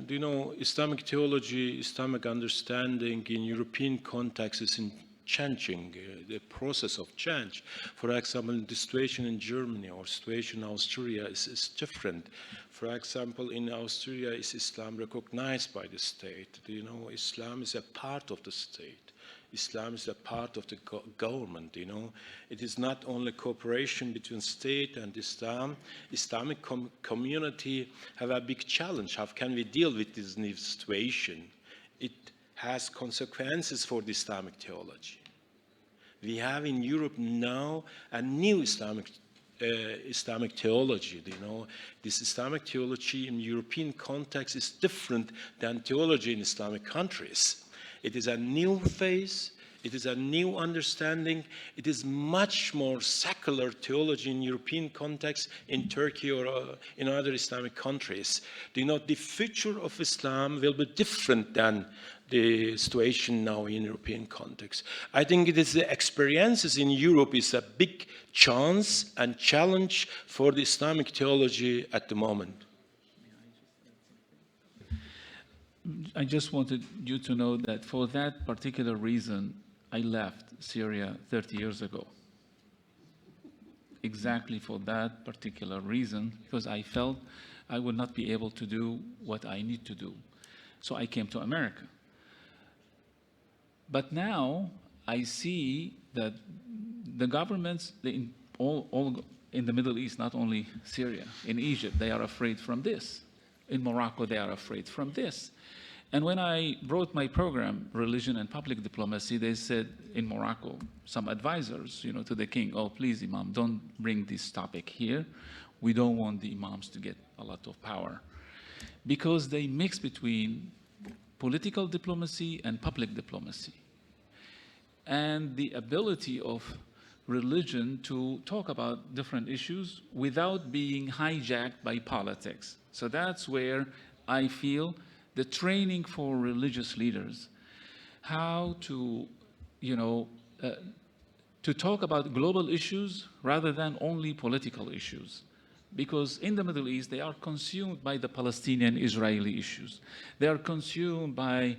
do you know Islamic theology, Islamic understanding in European context is in changing, the process of change. For example, the situation in Germany or situation in Austria is different. For example, in Austria, is Islam recognized by the state? Do you know Islam is a part of the state? Islam is a part of the government, you know. It is not only cooperation between state and Islam. Islamic community have a big challenge. How can we deal with this new situation? It has consequences for the Islamic theology. We have in Europe now a new Islamic theology, you know. This Islamic theology in European context is different than theology in Islamic countries. It is a new phase, it is a new understanding, it is much more secular theology in European context, in Turkey or in other Islamic countries. Do you know, the future of Islam will be different than the situation now in European context. I think it is the experiences in Europe is a big chance and challenge for the Islamic theology at the moment. I just wanted you to know that for that particular reason, I left Syria 30 years ago. Exactly for that particular reason, because I felt I would not be able to do what I need to do. So I came to America. But now I see that the governments all in the Middle East, not only Syria, in Egypt, they are afraid from this. In Morocco, they are afraid from this. And when I wrote my program, Religion and Public Diplomacy, they said in Morocco, some advisors, you know, to the king, oh, please, Imam, don't bring this topic here. We don't want the imams to get a lot of power. Because they mix between political diplomacy and public diplomacy. And the ability of religion to talk about different issues without being hijacked by politics. So that's where I feel the training for religious leaders, how to, you know, to talk about global issues rather than only political issues. Because in the Middle East, they are consumed by the Palestinian-Israeli issues. They are consumed by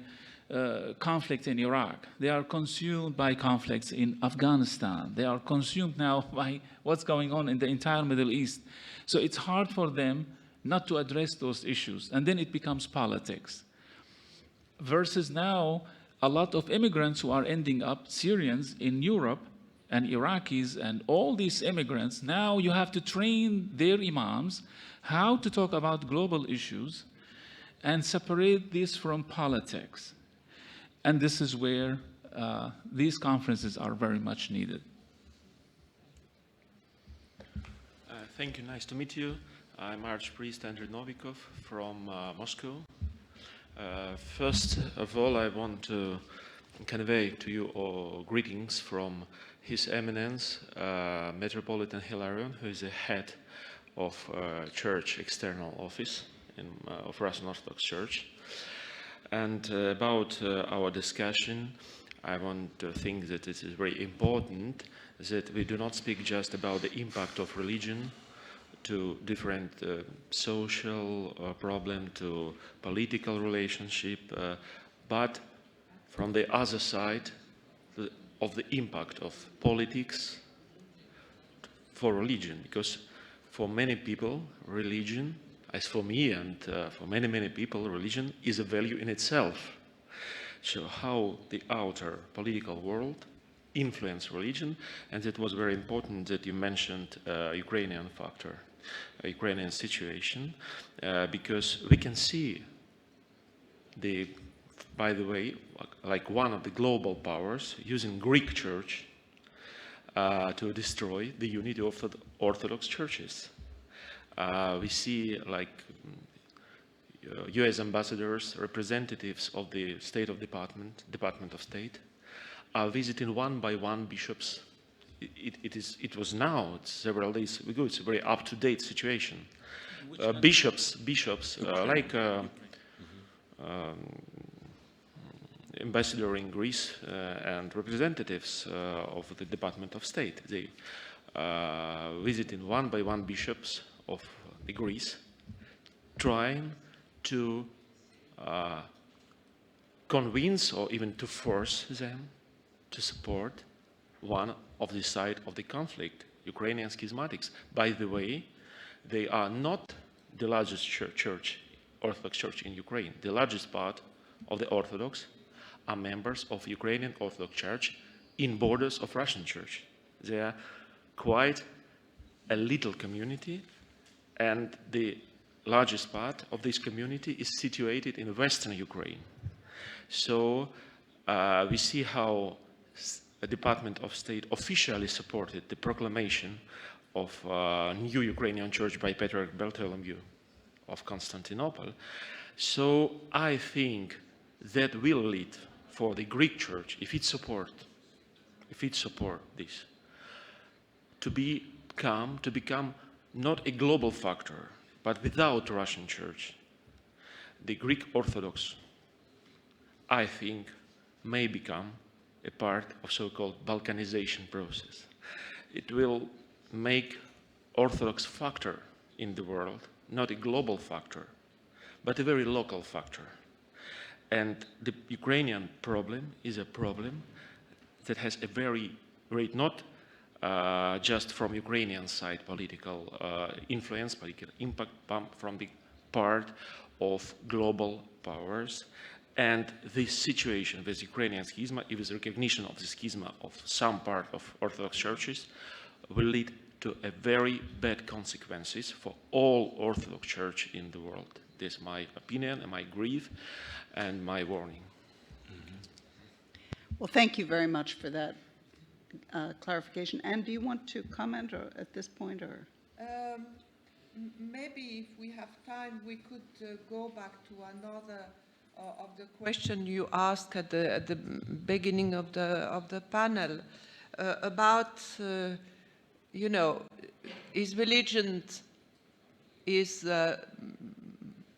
conflict in Iraq. They are consumed by conflicts in Afghanistan. They are consumed now by what's going on in the entire Middle East. So it's hard for them not to address those issues, and then it becomes politics. Versus now, a lot of immigrants who are ending up Syrians in Europe and Iraqis and all these immigrants, now you have to train their imams how to talk about global issues and separate this from politics. And this is where these conferences are very much needed. Thank you, nice to meet you. I'm Archpriest Andrew Novikov from Moscow. First of all, I want to convey to you all greetings from His Eminence, Metropolitan Hilarion, who is the head of Church External Office of Russian Orthodox Church. And about our discussion, I want to think that it is very important that we do not speak just about the impact of religion to different social problem, to political relationship, but from the other side of the impact of politics for religion, because for many people, religion, as for me and for many, many people, religion is a value in itself. So how the outer political world influence religion, and it was very important that you mentioned Ukrainian factor, Ukrainian situation, because we can see by the way, like one of the global powers using Greek church to destroy the unity of the Orthodox churches. We see like US ambassadors, representatives of the State of Department of State, are visiting one by one bishops. It was now, it's several days ago, it's a very up-to-date situation. Bishops like ambassador in Greece and representatives of the Department of State. They visiting one by one bishops of the Greece, trying to convince or even to force them to support one of the side of the conflict, Ukrainian schismatics. By the way, they are not the largest church, Orthodox Church in Ukraine. The largest part of the Orthodox are members of Ukrainian Orthodox Church in borders of Russian Church. They are quite a little community, and the largest part of this community is situated in Western Ukraine. So we see how the Department of State officially supported the proclamation of new Ukrainian church by Patriarch Bartholomew of Constantinople. So I think that will lead for the Greek church, if it support this, to become not a global factor, but without Russian church, the Greek Orthodox, I think, may become a part of so-called Balkanization process. It will make Orthodox factor in the world, not a global factor, but a very local factor. And the Ukrainian problem is a problem that has a very great, not just from Ukrainian side political influence, political impact from the part of global powers. And this situation with Ukrainian schisma, with recognition of the schisma of some part of Orthodox churches, will lead to a very bad consequences for all Orthodox church in the world. This is my opinion and my grief and my warning. Well, thank you very much for that clarification. Anne, do you want to comment at this point? Or Maybe if we have time, we could go back to another of the question you asked at the beginning of the panel about, you know, is religion, is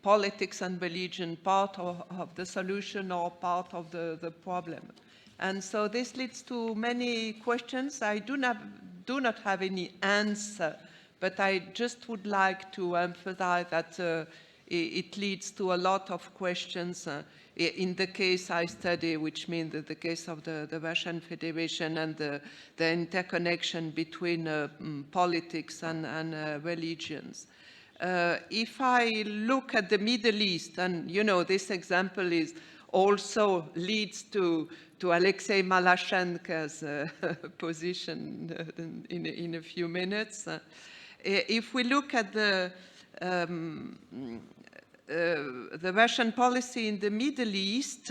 politics and religion part of the solution or part of the problem? And so this leads to many questions. I do not have any answer, but I just would like to emphasize that it leads to a lot of questions in the case I study, which means the case of the Russian Federation and the interconnection between politics and religions. If I look at the Middle East, and you know, this example is also leads to Alexei Malashenko's position in a few minutes. If we look at the Russian policy in the Middle East,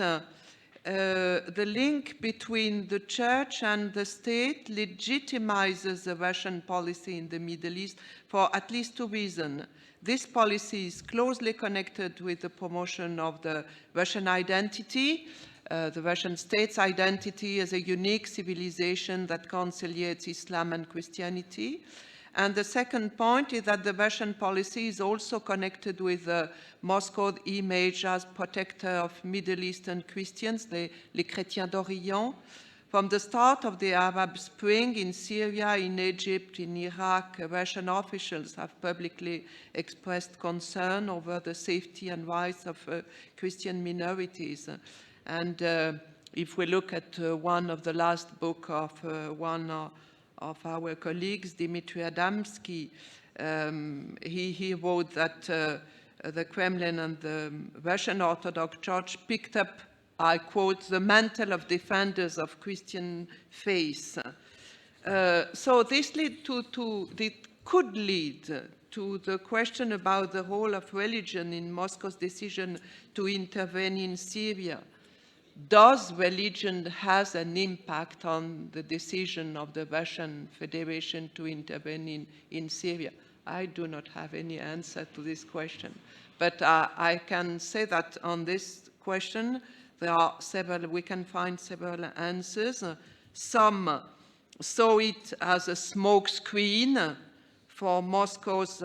the link between the church and the state legitimizes the Russian policy in the Middle East for at least two reasons. This policy is closely connected with the promotion of the Russian identity, the Russian state's identity as a unique civilization that conciliates Islam and Christianity. And the second point is that the Russian policy is also connected with Moscow's image as protector of Middle Eastern Christians, les chrétiens d'Orient. From the start of the Arab Spring in Syria, in Egypt, in Iraq, Russian officials have publicly expressed concern over the safety and rights of Christian minorities. And if we look at one of the last book of one of our colleagues, Dmitry Adamsky, he wrote that the Kremlin and the Russian Orthodox Church picked up, I quote, the mantle of defenders of Christian faith. So this could lead to the question about the role of religion in Moscow's decision to intervene in Syria. does religion has an impact on the decision of the Russian Federation to intervene in Syria? I do not have any answer to this question. But I can say that on this question, there are several, we can find several answers. Some saw it as a smokescreen for Moscow's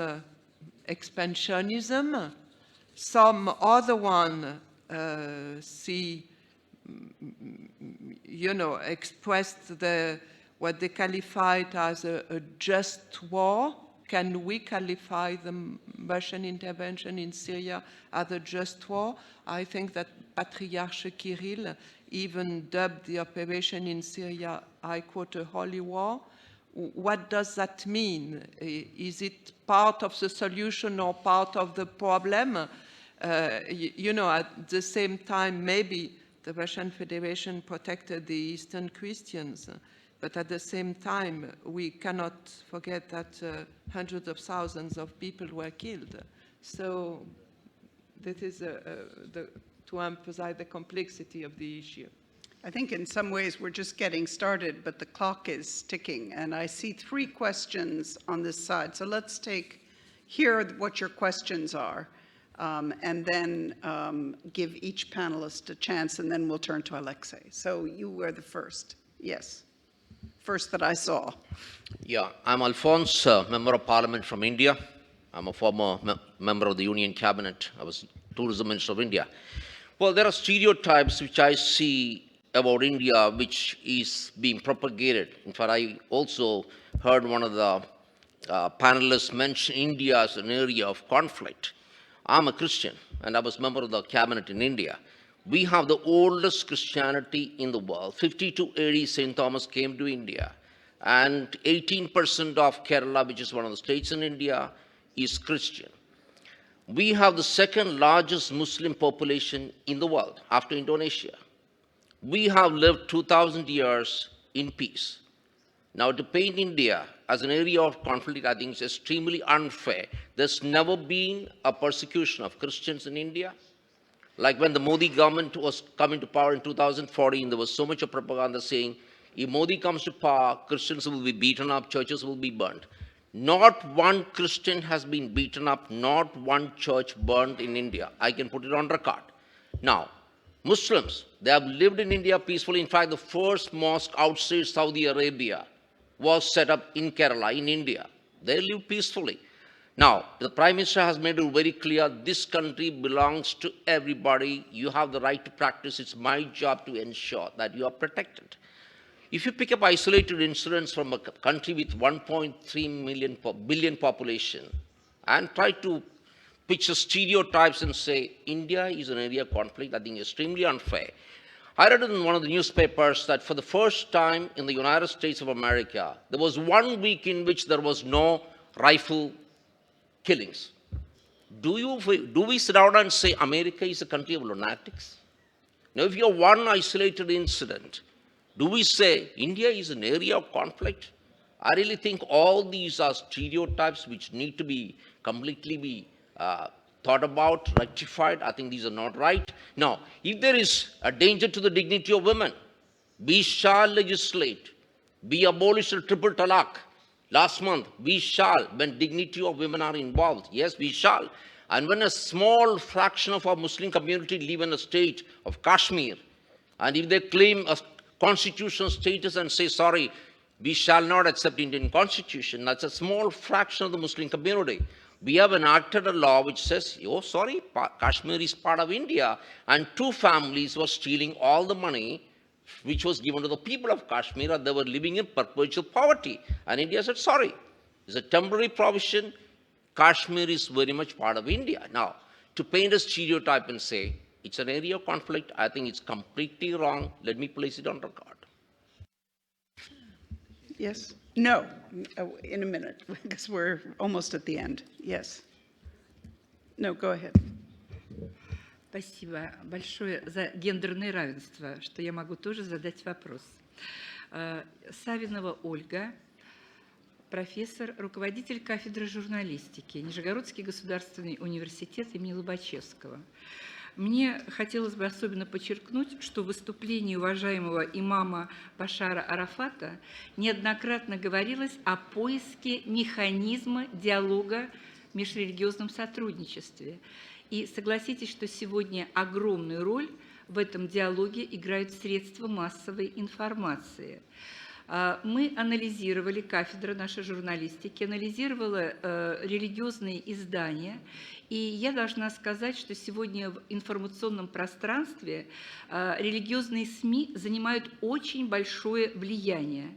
expansionism. Some other one see, expressed what they qualified as a just war. Can we qualify the Russian intervention in Syria as a just war? I think that Patriarch Kirill even dubbed the operation in Syria, I quote, a holy war. What does that mean? Is it part of the solution or part of the problem? At the same time, maybe the Russian Federation protected the Eastern Christians, but at the same time, we cannot forget that hundreds of thousands of people were killed. So that is to emphasize the complexity of the issue. I think in some ways we're just getting started, but the clock is ticking, and I see 3 questions on this side. So let's hear what your questions are, and then give each panelist a chance, and then we'll turn to Alexei. So you were the first. Yes. First that I saw. Yeah, I'm Alphonse, Member of Parliament from India. I'm a former member of the Union Cabinet. I was Tourism Minister of India. Well, there are stereotypes which I see about India which is being propagated. In fact, I also heard one of the panelists mention India as an area of conflict. I'm a Christian, and I was a member of the cabinet in India. We have the oldest Christianity in the world. 52 AD, St. Thomas came to India. And 18% of Kerala, which is one of the states in India, is Christian. We have the second largest Muslim population in the world after Indonesia. We have lived 2,000 years in peace. Now, to paint India as an area of conflict, I think is extremely unfair. There's never been a persecution of Christians in India. Like when the Modi government was coming to power in 2014, there was so much of propaganda saying, if Modi comes to power, Christians will be beaten up, churches will be burned. Not one Christian has been beaten up, not one church burned in India. I can put it on record. Now, Muslims, they have lived in India peacefully. In fact, the first mosque outside Saudi Arabia was set up in Kerala, in India. They live peacefully. Now, the Prime Minister has made it very clear, this country belongs to everybody. You have the right to practice. It's my job to ensure that you are protected. If you pick up isolated incidents from a country with 1.3 billion population and try to picture stereotypes and say, India is an area of conflict, I think extremely unfair. I read in one of the newspapers that for the first time in the United States of America, there was 1 week in which there was no rifle killings. Do we sit down and say America is a country of lunatics? Now, if you have one isolated incident, do we say India is an area of conflict? I really think all these are stereotypes which need to be completely thought about, rectified. I think these are not right. Now, if there is a danger to the dignity of women, we shall legislate. We abolish the triple talaq. Last month, we shall, when dignity of women are involved. Yes, we shall. And when a small fraction of our Muslim community live in a state of Kashmir, and if they claim a constitutional status and say, sorry, we shall not accept Indian constitution, that's a small fraction of the Muslim community. We have enacted a law which says, oh, sorry, Kashmir is part of India, and 2 families were stealing all the money which was given to the people of Kashmir, and they were living in perpetual poverty. And India said, sorry, it's a temporary provision. Kashmir is very much part of India. Now, to paint a stereotype and say, it's an area of conflict, I think it's completely wrong. Let me place it on record. Yes? No, in a minute, because we're almost at the end. Yes. No, go ahead. Спасибо большое за гендерное равенство, что я могу тоже задать вопрос. Савинова Ольга, профессор, руководитель кафедры журналистики, Нижегородский государственный университет имени Лобачевского. Мне хотелось бы особенно подчеркнуть, что в выступлении уважаемого имама Башара Арафата неоднократно говорилось о поиске механизма диалога в межрелигиозном сотрудничестве. И согласитесь, что сегодня огромную роль в этом диалоге играют средства массовой информации. Мы анализировали, кафедра нашей журналистики анализировала религиозные издания, и я должна сказать, что сегодня в информационном пространстве религиозные СМИ занимают очень большое влияние.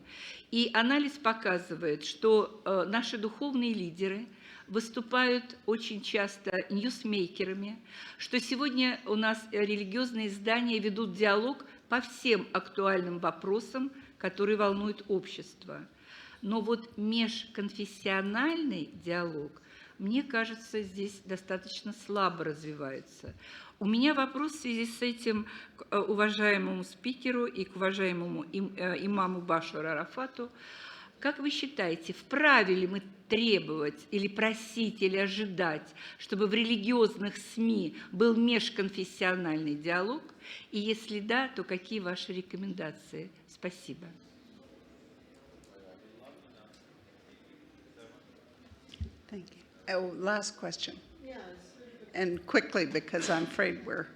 И анализ показывает, что наши духовные лидеры выступают очень часто ньюсмейкерами, что сегодня у нас религиозные издания ведут диалог по всем актуальным вопросам, которые волнуют общество. Но вот межконфессиональный диалог, мне кажется, здесь достаточно слабо развивается. У меня вопрос в связи с этим к уважаемому спикеру и к уважаемому имаму Башару Арафату. Как вы считаете, вправе ли мы требовать или просить, или ожидать, чтобы в религиозных СМИ был межконфессиональный диалог? И если да, то какие ваши рекомендации? Спасибо. Thank you. Oh, last question. And quickly, because I'm afraid we're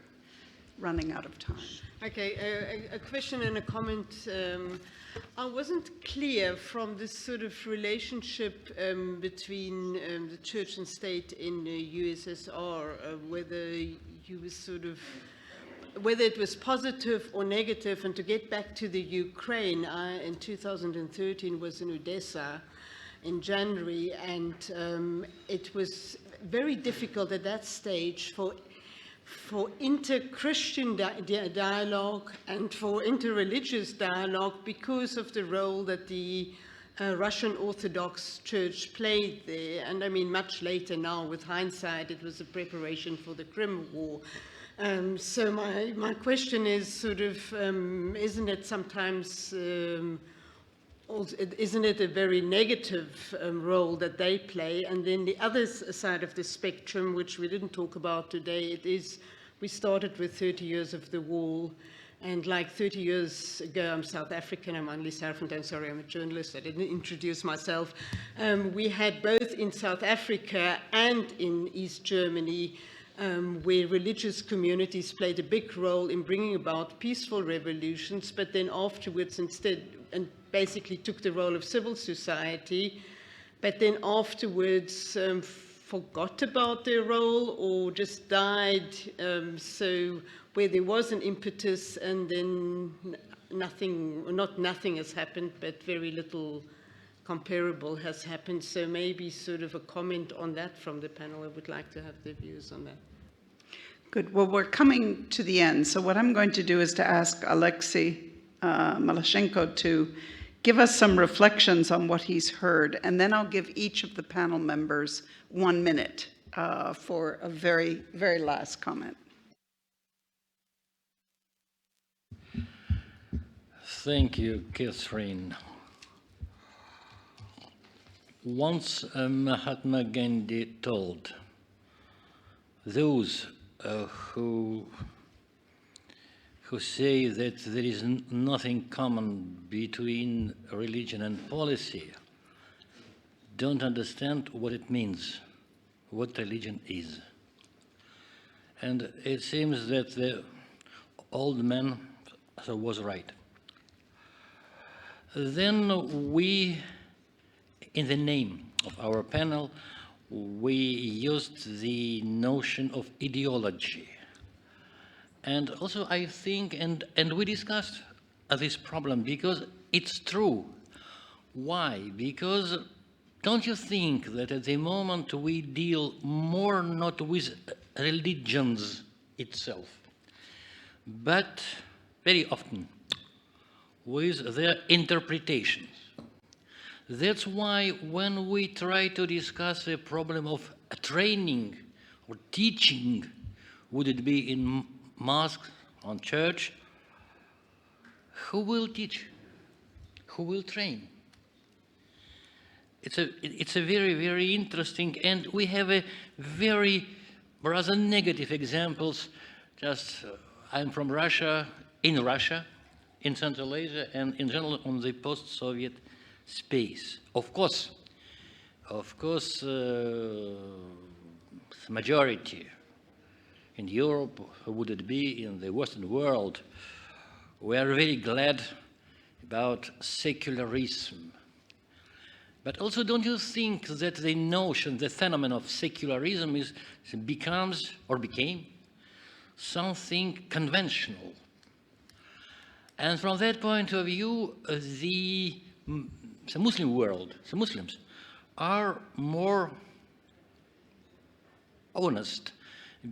running out of time. Okay, a question and a comment. I wasn't clear from this sort of relationship between the church and state in the USSR, whether you was sort of, whether it was positive or negative. And to get back to the Ukraine, I, in 2013, was in Odessa in January, and it was very difficult at that stage for inter-Christian dialogue and for interreligious dialogue because of the role that the Russian Orthodox Church played there. And I mean, much later now, with hindsight, it was a preparation for the Crimea War. So my question is sort of, isn't it sometimes, isn't it a very negative role that they play? And then the other side of the spectrum, which we didn't talk about today, it is, we started with 30 years of the wall, and like 30 years ago, I'm South African, I'm only South African, sorry, I'm a journalist, I didn't introduce myself. We had both in South Africa and in East Germany, where religious communities played a big role in bringing about peaceful revolutions, but then afterwards instead, and basically took the role of civil society, but then afterwards forgot about their role or just died. So where there was an impetus and then nothing, not nothing has happened, but very little comparable has happened. So maybe sort of a comment on that from the panel. I would like to have their views on that. Good. Well, we're coming to the end. So what I'm going to do is to ask Alexei Malashenko to give us some reflections on what he's heard, and then I'll give each of the panel members 1 minute for a very, very last comment. Thank you, Catherine. Once Mahatma Gandhi told those who say that there is nothing common between religion and policy don't understand what it means, what religion is. And it seems that the old man was right. Then we, in the name of our panel, we used the notion of ideology. And also I think, and we discussed this problem because it's true. Why? Because don't you think that at the moment we deal more not with religions itself, but very often with their interpretations. That's why when we try to discuss the problem of training or teaching, would it be in mosque, on church, who will teach? Who will train? It's a very, very interesting, and we have a very rather negative examples. just I'm from Russia, in Central Asia, and in general on the post-Soviet space. Of course, the majority in Europe, would it be in the Western world, we are very glad about secularism. But also, don't you think that the notion, the phenomenon of secularism became something conventional? And from that point of view, the Muslim world, the Muslims, are more honest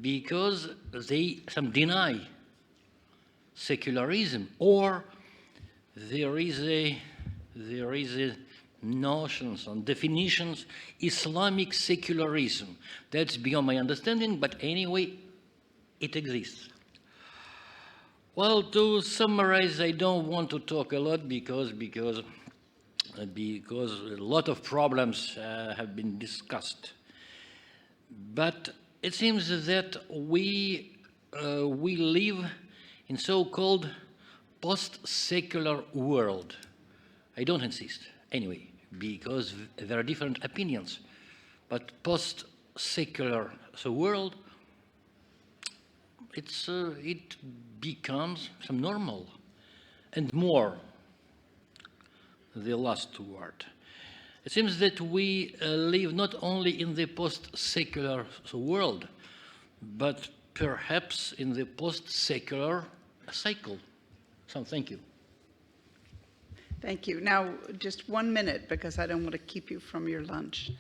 because some deny secularism, or there is a notions and definitions, Islamic secularism. That's beyond my understanding, but anyway, it exists. Well, to summarize, I don't want to talk a lot because a lot of problems have been discussed. But it seems that we live in so-called post-secular world. I don't insist, anyway, because there are different opinions. But post-secular world, it becomes some normal and more. The last word. It seems that we live not only in the post-secular world, but perhaps in the post-secular cycle. So thank you. Thank you. Now, just 1 minute, because I don't want to keep you from your lunch.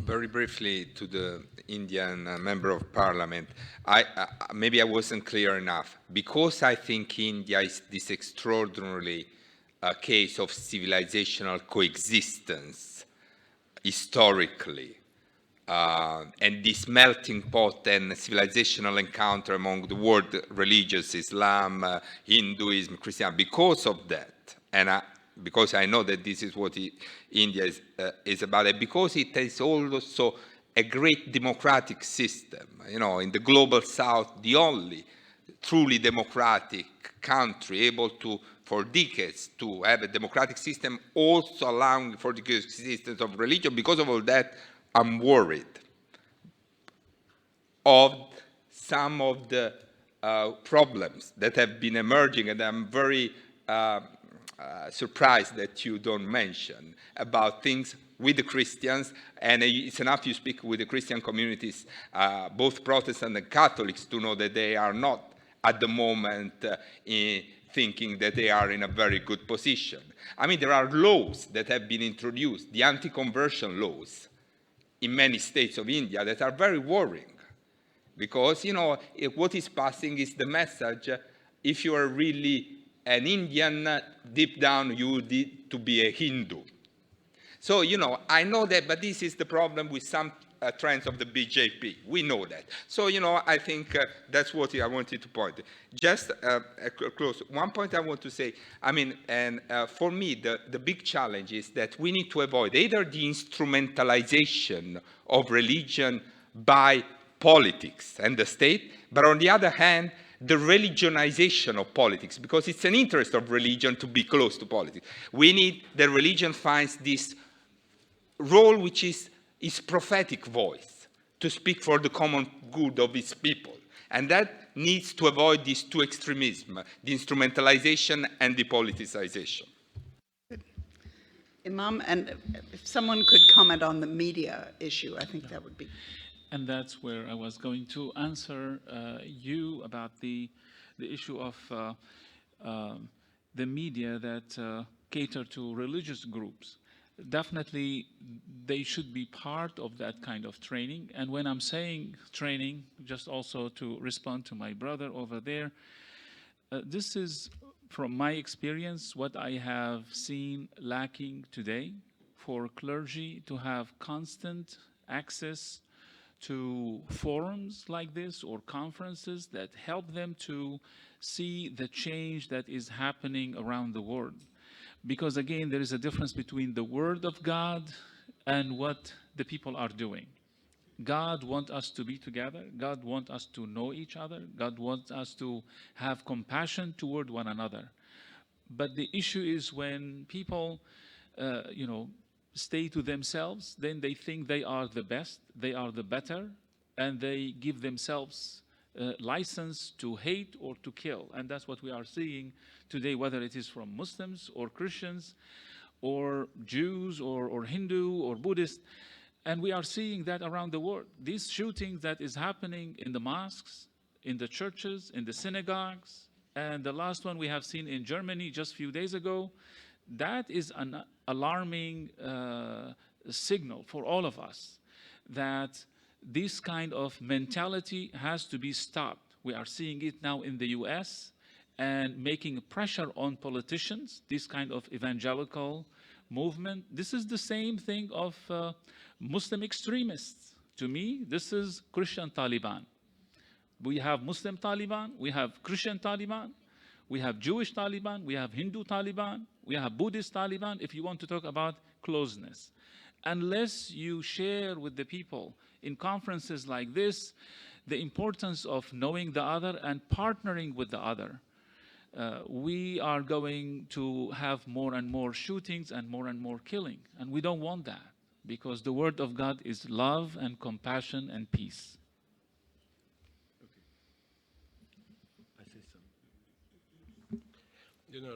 Very briefly to the Indian member of parliament, maybe I wasn't clear enough. Because I think India is this extraordinarily case of civilizational coexistence historically, and this melting pot and civilizational encounter among the world religions, Islam, Hinduism, Christianity, because of that, and because I know that this is what India is about, and because it is also a great democratic system. You know, in the global south, the only truly democratic country able to, for decades, to have a democratic system, also allowing for the existence of religion. Because of all that, I'm worried of some of the problems that have been emerging, and I'm very surprised that you don't mention about things with the Christians, and it's enough you speak with the Christian communities, both Protestant and Catholics, to know that they are not at the moment thinking that they are in a very good position. I mean, there are laws that have been introduced, the anti-conversion laws in many states of India, that are very worrying, because, you know, what is passing is the message, if you are really an Indian, deep down you need to be a Hindu. So, you know, I know that, but this is the problem with some trends of the BJP. We know that. So, you know, I think that's what I wanted to point. Just close. One point I want to say, I mean, and for me, the big challenge is that we need to avoid either the instrumentalization of religion by politics and the state, but on the other hand, the religionization of politics, because it's an interest of religion to be close to politics. We need that religion finds this role which is its prophetic voice, to speak for the common good of its people. And that needs to avoid these two extremisms, the instrumentalization and the politicization. Good. Imam, and if someone could comment on the media issue, I think that would be. And that's where I was going to answer you about the issue of the media that cater to religious groups. Definitely, they should be part of that kind of training. And when I'm saying training, just also to respond to my brother over there, this is, from my experience, what I have seen lacking today for clergy to have constant access to forums like this or conferences that help them to see the change that is happening around the world. Because again, there is a difference between the word of God and what the people are doing. God wants us to be together. God wants us to know each other. God wants us to have compassion toward one another. But the issue is when people, stay to themselves, then they think they are the best, they are the better, and they give themselves license to hate or to kill. And that's what we are seeing today, whether it is from Muslims or Christians or Jews or Hindu or Buddhist. And we are seeing that around the world. These shootings that is happening in the mosques, in the churches, in the synagogues, and the last one we have seen in Germany just a few days ago, that is an alarming signal for all of us that this kind of mentality has to be stopped. We are seeing it now in the US and making pressure on politicians, this kind of evangelical movement. This is the same thing of Muslim extremists. To me, this is Christian Taliban. We have Muslim Taliban, we have Christian Taliban, we have Jewish Taliban, we have Hindu Taliban, we have Buddhist Taliban, if you want to talk about closeness. Unless you share with the people in conferences like this the importance of knowing the other and partnering with the other, we are going to have more and more shootings and more killing. And we don't want that, because the word of God is love and compassion and peace.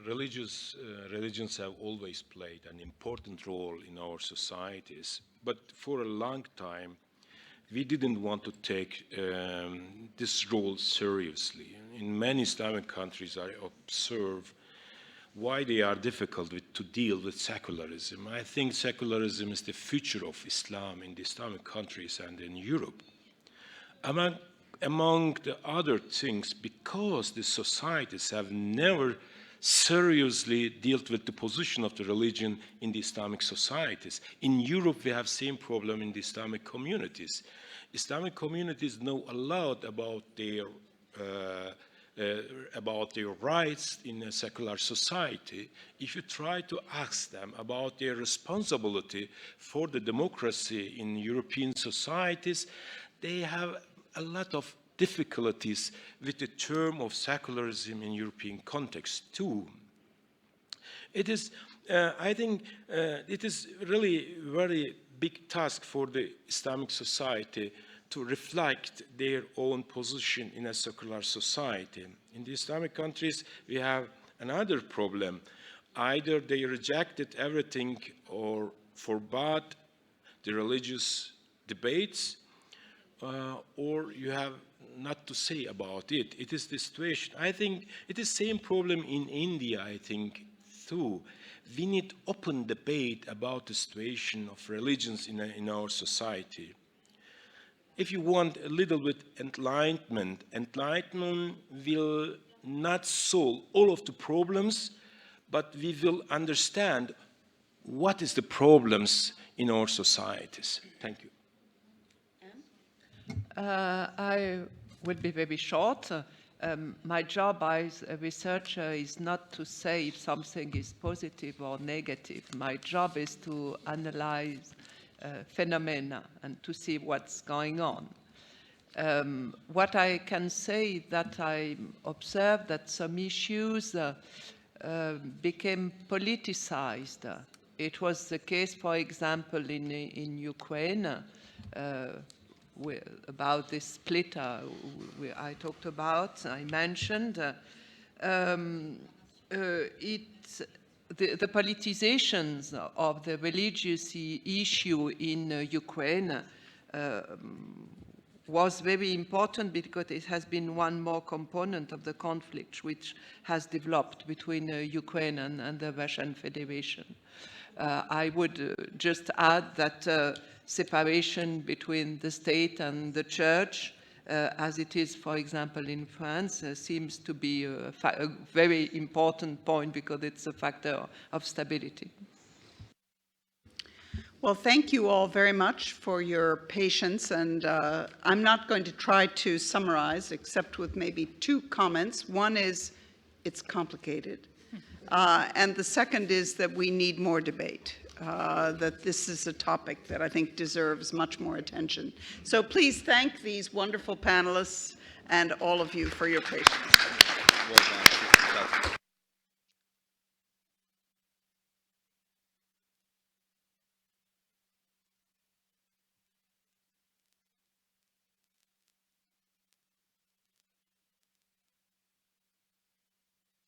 Religions have always played an important role in our societies, but for a long time, we didn't want to take this role seriously. In many Islamic countries, I observe why they are difficult to deal with secularism. I think secularism is the future of Islam in the Islamic countries and in Europe. Among the other things, because the societies have never seriously dealt with the position of the religion in the Islamic societies. In Europe, we have same problem in the Islamic communities. Islamic communities know a lot about their rights in a secular society. If you try to ask them about their responsibility for the democracy in European societies, they have a lot of difficulties with the term of secularism in European context too. It is, I think, it is really very big task for the Islamic society to reflect their own position in a secular society. In the Islamic countries, we have another problem. Either they rejected everything or forbade the religious debates, or you have not to say about it. It is the situation. I think it is the same problem in India, I think, too. We need open debate about the situation of religions in our society. If you want a little bit enlightenment will not solve all of the problems, but we will understand what is the problems in our societies. Thank you. I will be very short. My job as a researcher is not to say if something is positive or negative. My job is to analyze phenomena and to see what's going on. What I can say that I observed that some issues became politicized. It was the case, for example, in Ukraine, about this split I talked about, I mentioned. The politizations of the religious issue in Ukraine was very important because it has been one more component of the conflict which has developed between Ukraine and the Russian Federation. I would just add that separation between the state and the church, as it is, for example, in France, seems to be a very important point because it's a factor of stability. Well, thank you all very much for your patience, and I'm not going to try to summarize except with maybe two comments. One is it's complicated, and the second is that we need more debate. that this is a topic that I think deserves much more attention. So please thank these wonderful panelists and all of you for your patience. Well done.